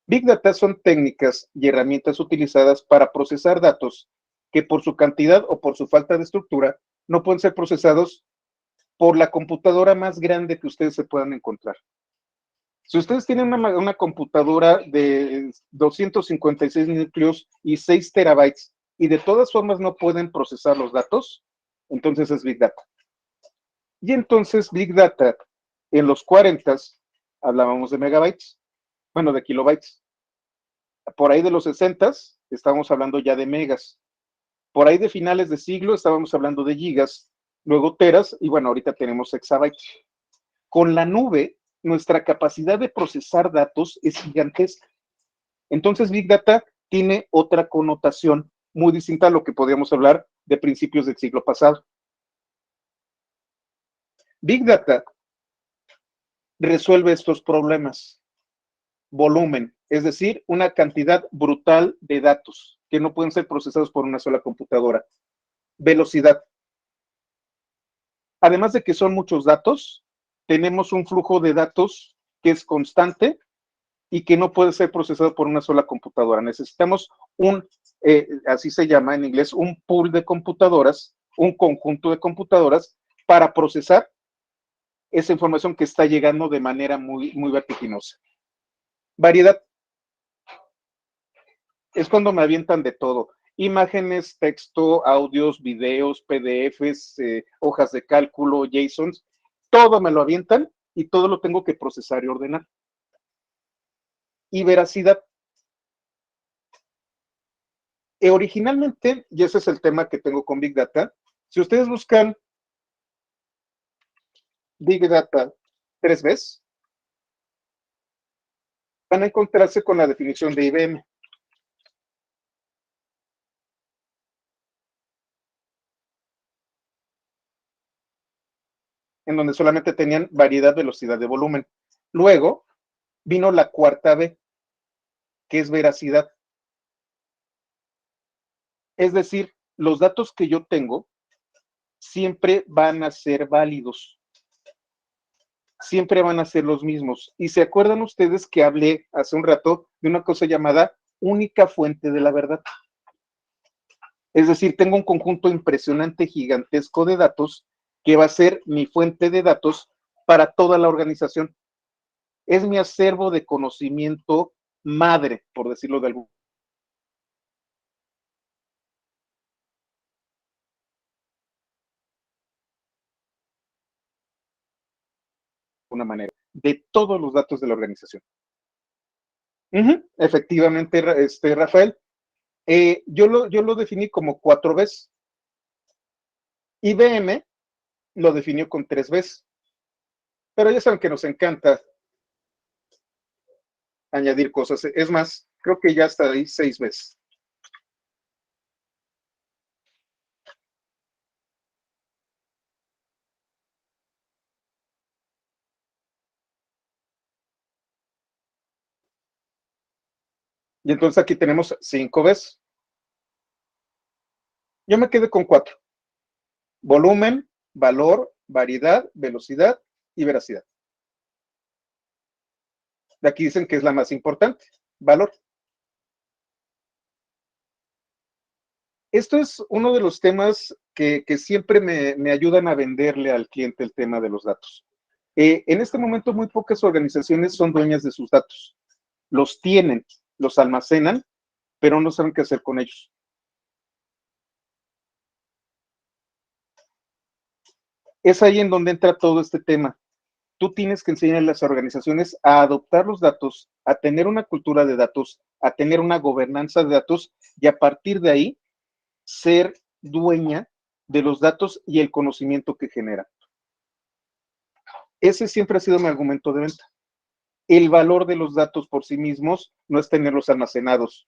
Big Data son técnicas y herramientas utilizadas para procesar datos que por su cantidad o por su falta de estructura no pueden ser procesados por la computadora más grande que ustedes se puedan encontrar. Si ustedes tienen una computadora de 256 núcleos y 6 terabytes y de todas formas no pueden procesar los datos, entonces es Big Data. Y entonces Big Data, en los 40 hablábamos de megabytes, bueno, de kilobytes. Por ahí de los 60 estábamos hablando ya de megas. Por ahí de finales de siglo estábamos hablando de gigas, luego teras y bueno, ahorita tenemos exabytes. Con la nube, nuestra capacidad de procesar datos es gigantesca. Entonces, Big Data tiene otra connotación muy distinta a lo que podríamos hablar de principios del siglo pasado. Big Data resuelve estos problemas. Volumen, es decir, una cantidad brutal de datos que no pueden ser procesados por una sola computadora. Velocidad. Además de que son muchos datos, tenemos un flujo de datos que es constante y que no puede ser procesado por una sola computadora. Necesitamos así se llama en inglés, un pool de computadoras, un conjunto de computadoras para procesar esa información que está llegando de manera muy, muy vertiginosa. Variedad. Es cuando me avientan de todo. imágenes, texto, audios, videos, PDFs, hojas de cálculo, JSONs, todo me lo avientan y todo lo tengo que procesar y ordenar. Y veracidad. Originalmente, y ese es el tema que tengo con Big Data, si ustedes buscan Big Data 3 veces, van a encontrarse con la definición de IBM. En donde solamente tenían variedad, velocidad de volumen. Luego vino la cuarta B, que es veracidad. Es decir, los datos que yo tengo siempre van a ser válidos, siempre van a ser los mismos. Y se acuerdan ustedes que hablé hace un rato de una cosa llamada única fuente de la verdad. Es decir, tengo un conjunto impresionante, gigantesco de datos que va a ser mi fuente de datos para toda la organización. Es mi acervo de conocimiento madre, por decirlo de alguna manera, de todos los datos de la organización. Efectivamente, Rafael, yo lo definí como 4 veces. IBM lo definió con 3 veces. Pero ya saben que nos encanta añadir cosas. Es más, creo que ya está ahí 6 veces. Y entonces aquí tenemos 5 veces. Yo me quedé con 4. Volumen, valor, variedad, velocidad y veracidad. De aquí dicen que es la más importante, valor. Esto es uno de los temas que siempre me ayudan a venderle al cliente el tema de los datos. En este momento muy pocas organizaciones son dueñas de sus datos. Los tienen, los almacenan, pero no saben qué hacer con ellos. Es ahí en donde entra todo este tema. Tú tienes que enseñar a las organizaciones a adoptar los datos, a tener una cultura de datos, a tener una gobernanza de datos y a partir de ahí ser dueña de los datos y el conocimiento que genera. Ese siempre ha sido mi argumento de venta. El valor de los datos por sí mismos no es tenerlos almacenados,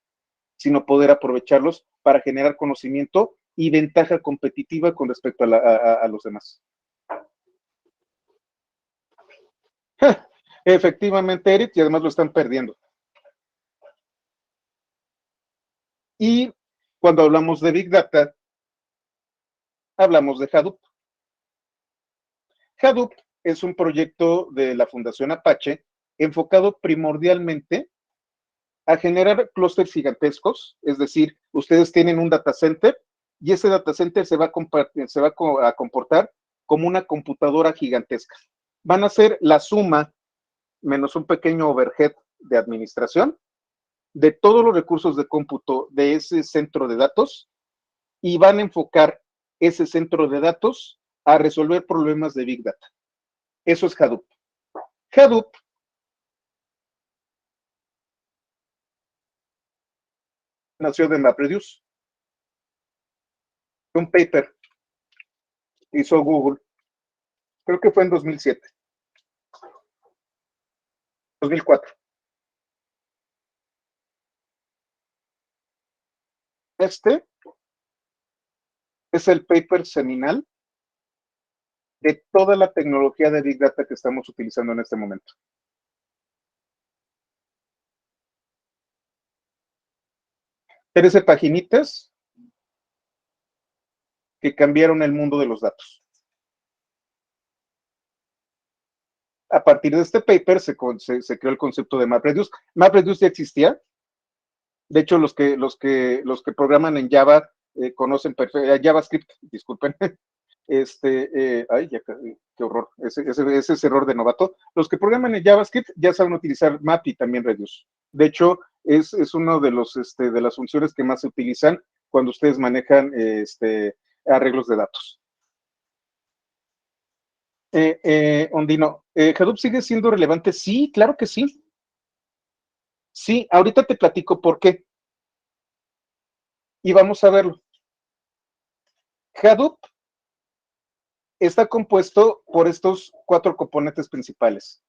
sino poder aprovecharlos para generar conocimiento y ventaja competitiva con respecto a los demás. Efectivamente, Eric, y además lo están perdiendo. Y cuando hablamos de Big Data, hablamos de Hadoop. Hadoop es un proyecto de la Fundación Apache enfocado primordialmente a generar clústeres gigantescos, es decir, ustedes tienen un data center y ese data center se va a comportar como una computadora gigantesca. Van a ser la suma menos un pequeño overhead de administración de todos los recursos de cómputo de ese centro de datos y van a enfocar ese centro de datos a resolver problemas de Big Data. Eso es Hadoop. Hadoop nació de MapReduce. Un paper hizo Google, creo que fue en 2007, 2004. Este es el paper seminal de toda la tecnología de Big Data que estamos utilizando en este momento. Trece paginitas que cambiaron el mundo de los datos. A partir de este paper se creó el concepto de MapReduce. MapReduce ya existía. De hecho, los que programan en Java conocen JavaScript, disculpen. Ay, ya, qué horror, ese es error de novato. Los que programan en JavaScript ya saben utilizar Map y también Reduce. De hecho, es uno de las funciones que más se utilizan cuando ustedes manejan arreglos de datos. Ondino, ¿Hadoop sigue siendo relevante? Sí, claro que sí. Sí, ahorita te platico por qué. Y vamos a verlo. Hadoop está compuesto por estos 4 componentes principales.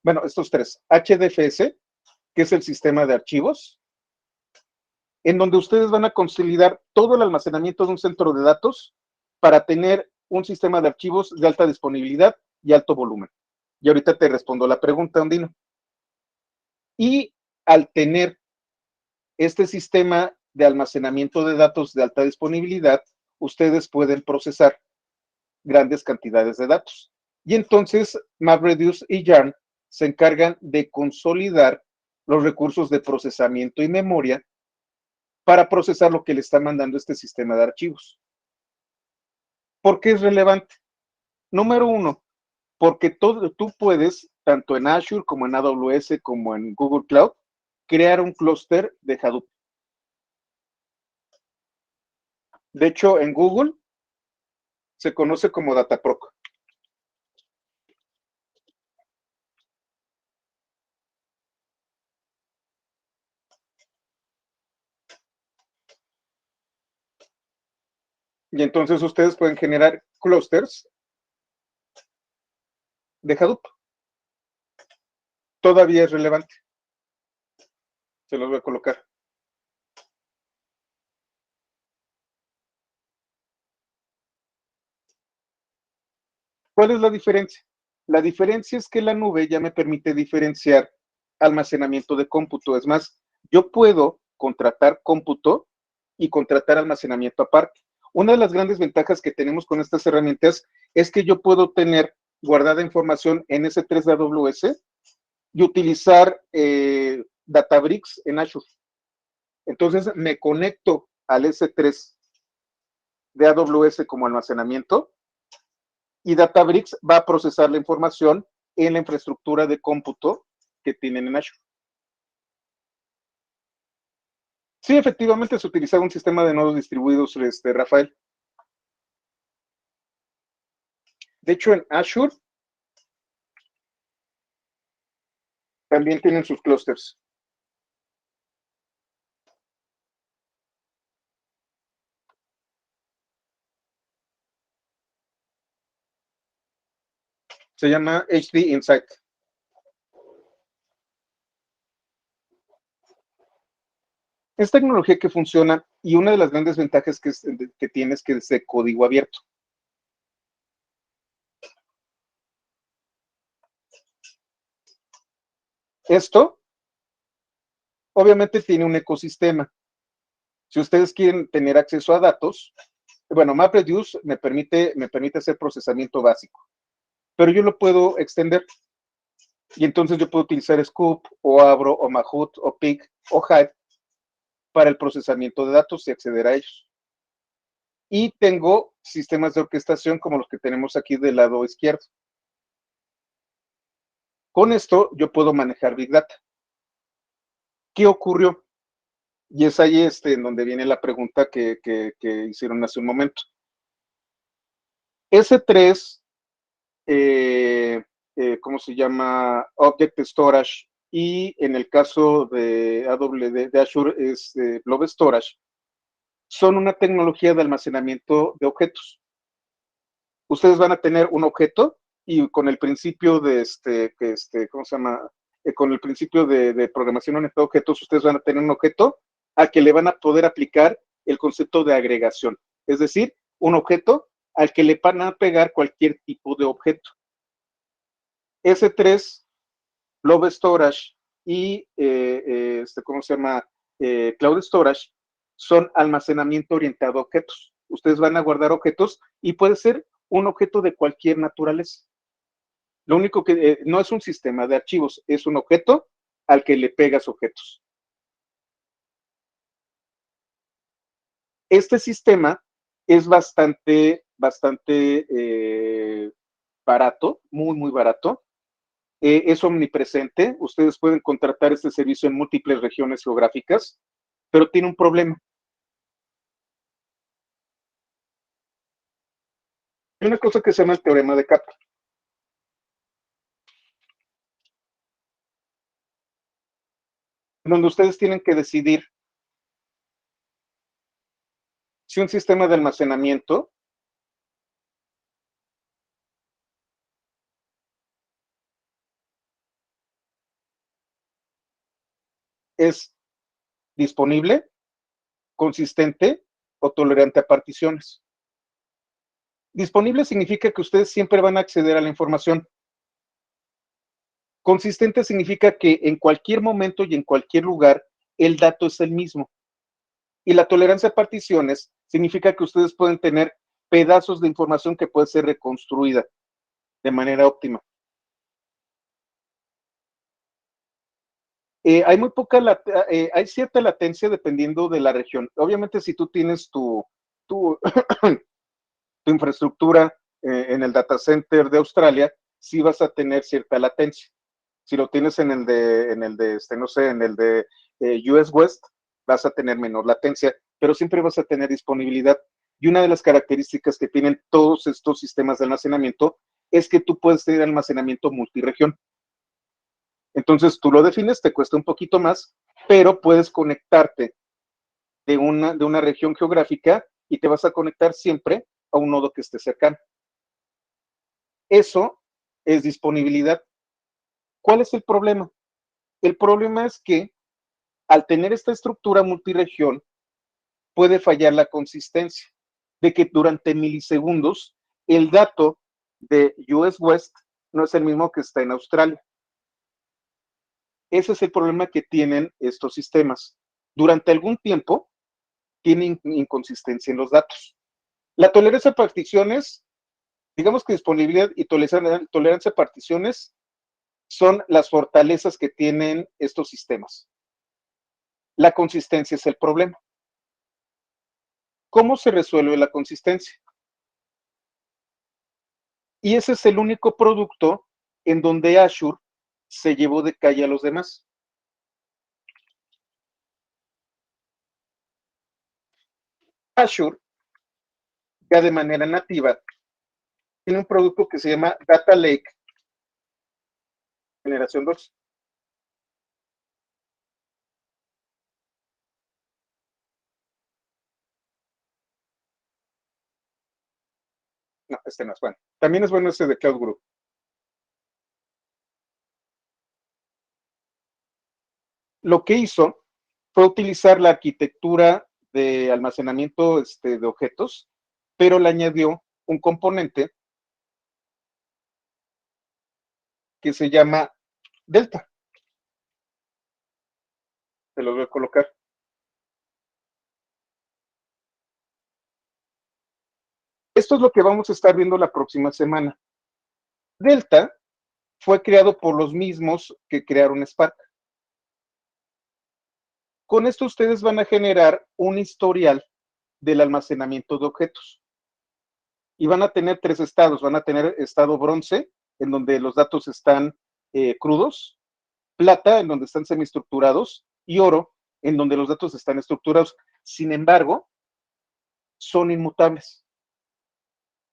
Bueno, estos 3. HDFS, que es el sistema de archivos, en donde ustedes van a consolidar todo el almacenamiento de un centro de datos para tener un sistema de archivos de alta disponibilidad y alto volumen. Y ahorita te respondo la pregunta, Ondino. Y al tener este sistema de almacenamiento de datos de alta disponibilidad, ustedes pueden procesar grandes cantidades de datos. Y entonces MapReduce y Yarn se encargan de consolidar los recursos de procesamiento y memoria para procesar lo que le está mandando este sistema de archivos. ¿Por qué es relevante? Número 1, porque tú puedes, tanto en Azure como en AWS como en Google Cloud, crear un clúster de Hadoop. De hecho, en Google se conoce como Dataproc. Y entonces ustedes pueden generar clústeres de Hadoop. Todavía es relevante. Se los voy a colocar. ¿Cuál es la diferencia? La diferencia es que la nube ya me permite diferenciar almacenamiento de cómputo. Es más, yo puedo contratar cómputo y contratar almacenamiento aparte. Una de las grandes ventajas que tenemos con estas herramientas es que yo puedo tener guardada información en S3 de AWS y utilizar Databricks en Azure. Entonces me conecto al S3 de AWS como almacenamiento y Databricks va a procesar la información en la infraestructura de cómputo que tienen en Azure. Sí, efectivamente se utilizaba un sistema de nodos distribuidos, Rafael. De hecho, en Azure también tienen sus clusters. Se llama HD Insight. Es tecnología que funciona y una de las grandes ventajas que tiene es que es de código abierto. Esto, obviamente, tiene un ecosistema. Si ustedes quieren tener acceso a datos, bueno, MapReduce me permite hacer procesamiento básico, pero yo lo puedo extender. Y entonces yo puedo utilizar Scoop, o Abro, o Mahout, o Pig, o Hive para el procesamiento de datos y acceder a ellos. Y tengo sistemas de orquestación como los que tenemos aquí del lado izquierdo. Con esto yo puedo manejar Big Data. ¿Qué ocurrió? Y es ahí en donde viene la pregunta que hicieron hace un momento. S3, ¿cómo se llama? Object Storage, y en el caso de Azure es Blob Storage, son una tecnología de almacenamiento de objetos. Ustedes van a tener un objeto y con el principio de ¿cómo se llama? Con el principio de programación orientada a objetos, ustedes van a tener un objeto al que le van a poder aplicar el concepto de agregación. Es decir, un objeto al que le van a pegar cualquier tipo de objeto. S3, Blob Storage y, ¿cómo se llama? Cloud Storage son almacenamiento orientado a objetos. Ustedes van a guardar objetos y puede ser un objeto de cualquier naturaleza. Lo único que no es un sistema de archivos, es un objeto al que le pegas objetos. Este sistema es bastante barato, muy barato. Es omnipresente. Ustedes pueden contratar este servicio en múltiples regiones geográficas, pero tiene un problema. una cosa que se llama el teorema de Kappa. Donde ustedes tienen que decidir si un sistema de almacenamiento es disponible, consistente o tolerante a particiones. Disponible significa que ustedes siempre van a acceder a la información. Consistente significa que en cualquier momento y en cualquier lugar el dato es el mismo. Y la tolerancia a particiones significa que ustedes pueden tener pedazos de información que puede ser reconstruida de manera óptima. Hay muy poca, hay cierta latencia dependiendo de la región. Obviamente, si tú tienes tu infraestructura en el data center de Australia, sí vas a tener cierta latencia. Si lo tienes en el de no sé, en el de US West, vas a tener menor latencia, pero siempre vas a tener disponibilidad. Y una de las características que tienen todos estos sistemas de almacenamiento es que tú puedes tener almacenamiento multiregión. Entonces tú lo defines, te cuesta un poquito más, pero puedes conectarte de una región geográfica y te vas a conectar siempre a un nodo que esté cercano. Eso es disponibilidad. ¿Cuál es el problema? El problema es que al tener esta estructura multiregión, puede fallar la consistencia de que durante milisegundos el dato de US West no es el mismo que está en Australia. Ese es el problema que tienen estos sistemas. Durante algún tiempo tienen inconsistencia en los datos. La tolerancia a particiones, digamos que disponibilidad y tolerancia a particiones son las fortalezas que tienen estos sistemas. La consistencia es el problema. ¿Cómo se resuelve la consistencia? Y ese es el único producto en donde Azure se llevó de calle a los demás. Azure, ya de manera nativa, tiene un producto que se llama Data Lake Generación 2. No, este no es bueno. También es bueno este de Cloud Group. Lo que hizo fue utilizar la arquitectura de almacenamiento de objetos, pero le añadió un componente que se llama Delta. Te lo voy a colocar. Esto es lo que vamos a estar viendo la próxima semana. Delta fue creado por los mismos que crearon Spark. Con esto ustedes van a generar un historial del almacenamiento de objetos. Y van a tener 3 estados. Van a tener estado bronce, en donde los datos están crudos, plata, en donde están semiestructurados, y oro, en donde los datos están estructurados. Sin embargo, son inmutables.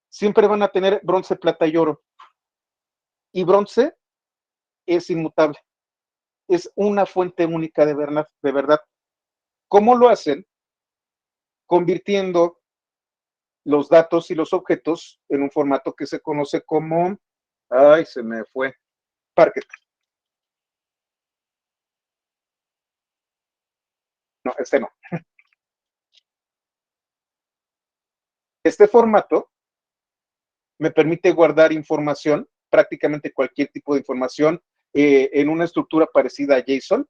Siempre van a tener bronce, plata y oro. Y bronce es inmutable. Es una fuente única de verdad. ¿Cómo lo hacen? Convirtiendo los datos y los objetos en un formato que se conoce como, ay, se me fue, Parquet. No, este no. Este formato me permite guardar información, prácticamente cualquier tipo de información, en una estructura parecida a JSON,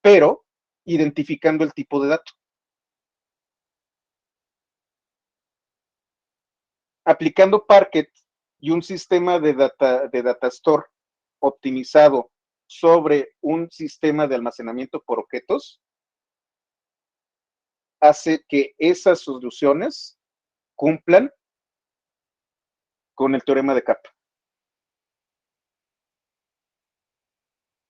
pero identificando el tipo de dato. Aplicando Parquet y un sistema de data store optimizado sobre un sistema de almacenamiento por objetos, hace que esas soluciones cumplan con el teorema de Kappa.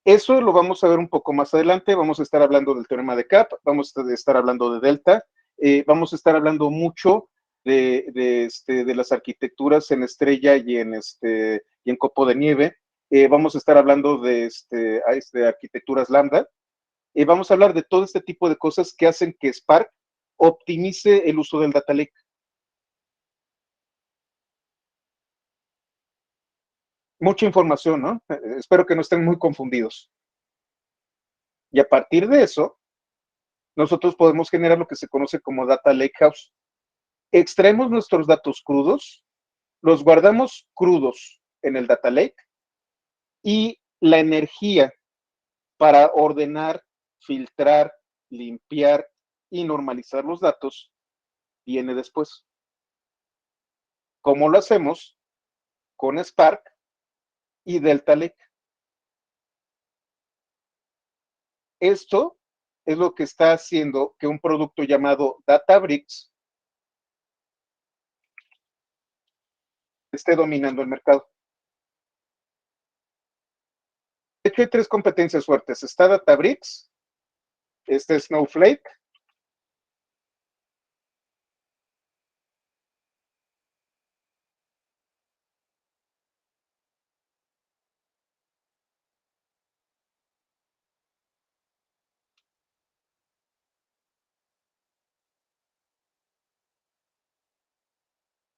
Eso lo vamos a ver un poco más adelante. Vamos a estar hablando del teorema de Kappa, vamos a estar hablando de delta, vamos a estar hablando mucho de las arquitecturas en estrella y en copo de nieve. Vamos a estar hablando de arquitecturas lambda. Vamos a hablar de todo este tipo de cosas que hacen que Spark optimice el uso del data lake. Mucha información, ¿no? Espero que no estén muy confundidos. Y a partir de eso, nosotros podemos generar lo que se conoce como Data Lakehouse. Extraemos nuestros datos crudos, los guardamos crudos en el Data Lake y la energía para ordenar, filtrar, limpiar y normalizar los datos viene después. ¿Cómo lo hacemos? Con Spark y Delta Lake. Esto es lo que está haciendo que un producto llamado Databricks esté dominando el mercado. De hecho, hay 3 competencias fuertes. Está Databricks, Snowflake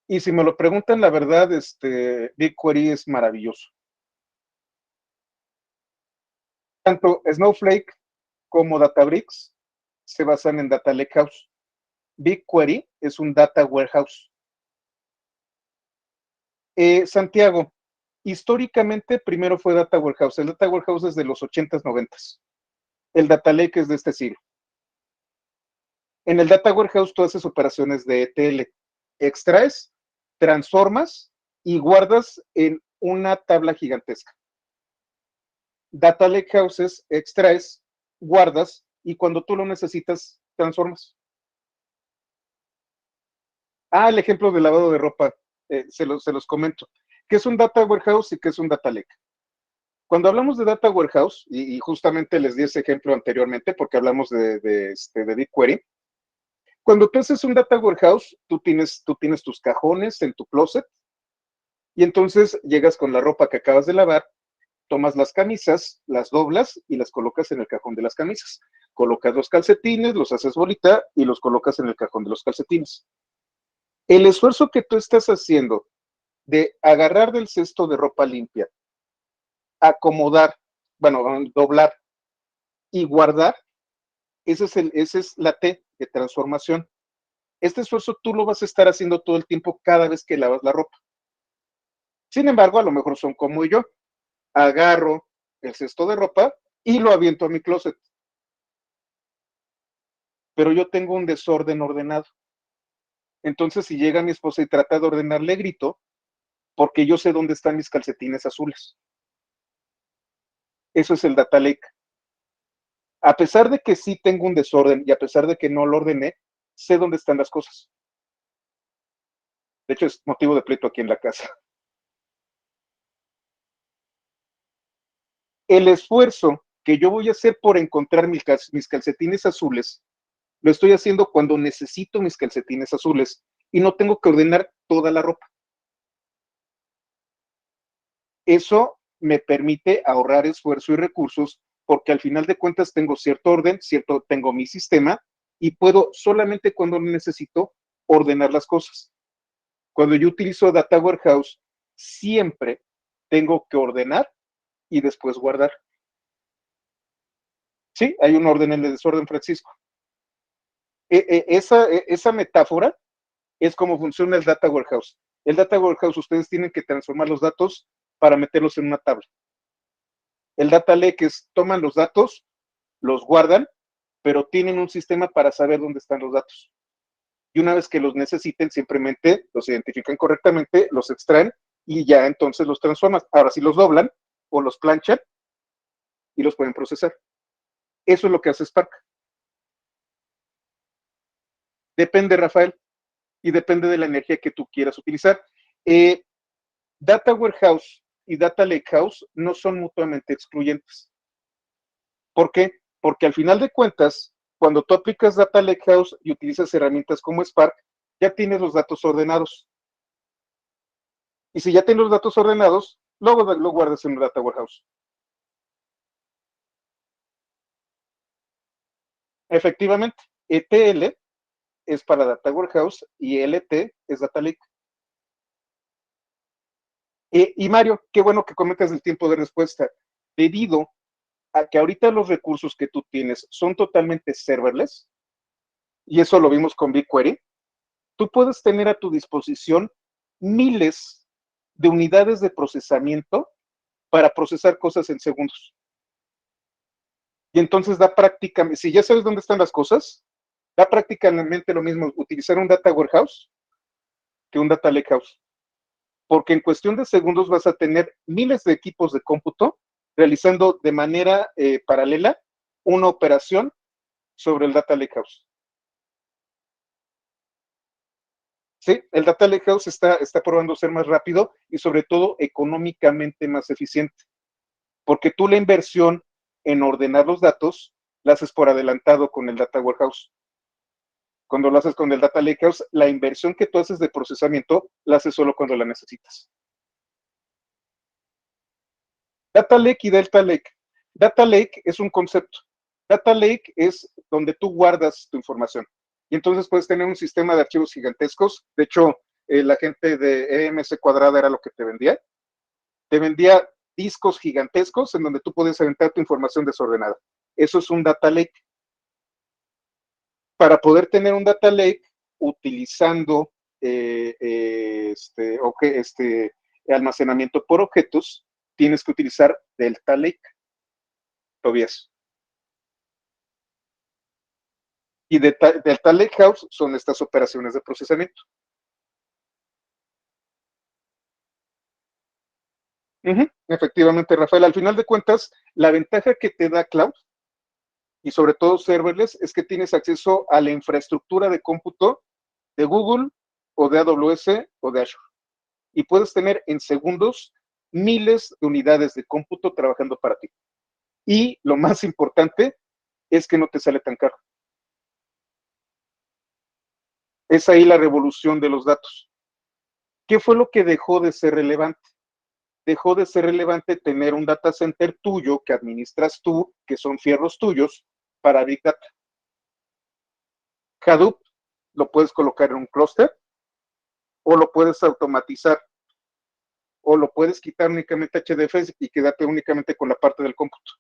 y si me lo preguntan, la verdad, BigQuery es maravilloso. Tanto Snowflake como Databricks se basan en Data Lakehouse. BigQuery es un Data Warehouse. Santiago, históricamente primero fue Data Warehouse. El Data Warehouse es de los 80s, 90s. El Data Lake es de este siglo. En el Data Warehouse tú haces operaciones de ETL. Extraes, transformas y guardas en una tabla gigantesca. Data Lakehouses, extraes, guardas y cuando tú lo necesitas, transformas. El ejemplo de lavado de ropa, se los comento. ¿Qué es un Data Warehouse y qué es un Data Lake? Cuando hablamos de Data Warehouse, y justamente les di ese ejemplo anteriormente porque hablamos de BigQuery, cuando tú haces un Data Warehouse, tú tienes tus cajones en tu closet y entonces llegas con la ropa que acabas de lavar, tomas las camisas, las doblas y las colocas en el cajón de las camisas. Colocas los calcetines, los haces bolita y los colocas en el cajón de los calcetines. El esfuerzo que tú estás haciendo de agarrar del cesto de ropa limpia, acomodar, bueno, doblar y guardar, esa es la T de transformación. Este esfuerzo tú lo vas a estar haciendo todo el tiempo cada vez que lavas la ropa. Sin embargo, a lo mejor son como yo. Agarro el cesto de ropa y lo aviento a mi closet. Pero yo tengo un desorden ordenado. Entonces, si llega mi esposa y trata de ordenar, le grito, porque yo sé dónde están mis calcetines azules. Eso es el data lake. A pesar de que sí tengo un desorden y a pesar de que no lo ordené, sé dónde están las cosas. De hecho, es motivo de pleito aquí en la casa. El esfuerzo que yo voy a hacer por encontrar mis calcetines azules, lo estoy haciendo cuando necesito mis calcetines azules y no tengo que ordenar toda la ropa. Eso me permite ahorrar esfuerzo y recursos porque al final de cuentas tengo cierto orden, tengo mi sistema y puedo solamente cuando necesito ordenar las cosas. Cuando yo utilizo Data Warehouse, siempre tengo que ordenar y después guardar. Sí, hay un orden en el desorden, Francisco. Esa metáfora es como funciona el Data Warehouse. El Data Warehouse, ustedes tienen que transformar los datos para meterlos en una tabla. El Data Lake es, toman los datos, los guardan, pero tienen un sistema para saber dónde están los datos. Y una vez que los necesiten, simplemente los identifican correctamente, los extraen y ya entonces los transforman. Ahora sí los doblan o los planchan y los pueden procesar. Eso es lo que hace Spark. Depende, Rafael, y depende de la energía que tú quieras utilizar. Data Warehouse y Data Lakehouse no son mutuamente excluyentes. ¿Por qué? Porque al final de cuentas, cuando tú aplicas Data Lakehouse y utilizas herramientas como Spark, ya tienes los datos ordenados. Y si ya tienes los datos ordenados, luego lo guardas en un data warehouse. Efectivamente, ETL es para data warehouse y LT es data lake. Y Mario, qué bueno que comentas el tiempo de respuesta. Debido a que ahorita los recursos que tú tienes son totalmente serverless, y eso lo vimos con BigQuery, tú puedes tener a tu disposición miles de unidades de procesamiento para procesar cosas en segundos. Y entonces da prácticamente, si ya sabes dónde están las cosas, da prácticamente lo mismo utilizar un data warehouse que un data lakehouse. Porque en cuestión de segundos vas a tener miles de equipos de cómputo realizando de manera paralela una operación sobre el data lakehouse. Sí, el data lakehouse está probando ser más rápido y sobre todo económicamente más eficiente, porque tú la inversión en ordenar los datos la haces por adelantado con el data warehouse. Cuando lo haces con el data lakehouse, la inversión que tú haces de procesamiento la haces solo cuando la necesitas. Data Lake y Delta Lake. Data Lake es un concepto. Data Lake es donde tú guardas tu información. Y entonces puedes tener un sistema de archivos gigantescos. De hecho, la gente de EMC Cuadrada era lo que te vendía. Te vendía discos gigantescos en donde tú puedes aventar tu información desordenada. Eso es un Data Lake. Para poder tener un Data Lake utilizando almacenamiento por objetos, tienes que utilizar Delta Lake, Tobias. Y Delta Lakehouse son estas operaciones de procesamiento. Efectivamente, Rafael, al final de cuentas, la ventaja que te da Cloud, y sobre todo serverless, es que tienes acceso a la infraestructura de cómputo de Google o de AWS o de Azure. Y puedes tener en segundos miles de unidades de cómputo trabajando para ti. Y lo más importante es que no te sale tan caro. Es ahí la revolución de los datos. ¿Qué fue lo que dejó de ser relevante? Dejó de ser relevante tener un data center tuyo que administras tú, que son fierros tuyos, para Big Data. Hadoop lo puedes colocar en un clúster o lo puedes automatizar o lo puedes quitar únicamente HDFs y quedarte únicamente con la parte del cómputo.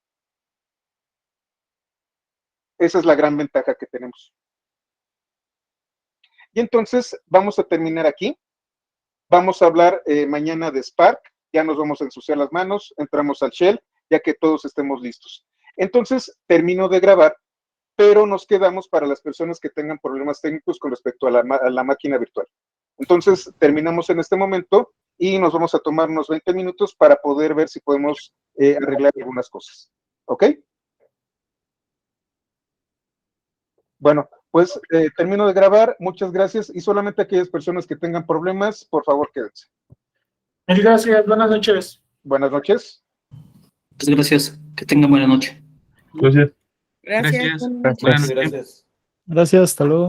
Esa es la gran ventaja que tenemos. Y entonces vamos a terminar aquí. Vamos a hablar mañana de Spark. Ya nos vamos a ensuciar las manos, entramos al Shell, ya que todos estemos listos. Entonces, termino de grabar, pero nos quedamos para las personas que tengan problemas técnicos con respecto a la máquina virtual. Entonces, terminamos en este momento y nos vamos a tomar unos 20 minutos para poder ver si podemos arreglar algunas cosas. ¿Ok? Bueno, pues termino de grabar. Muchas gracias. Y solamente aquellas personas que tengan problemas, por favor, quédense. Muchas gracias. Buenas noches. Buenas noches. Muchas gracias. Que tengan buena noche. Gracias. Gracias. Buenas noches. Gracias, hasta luego.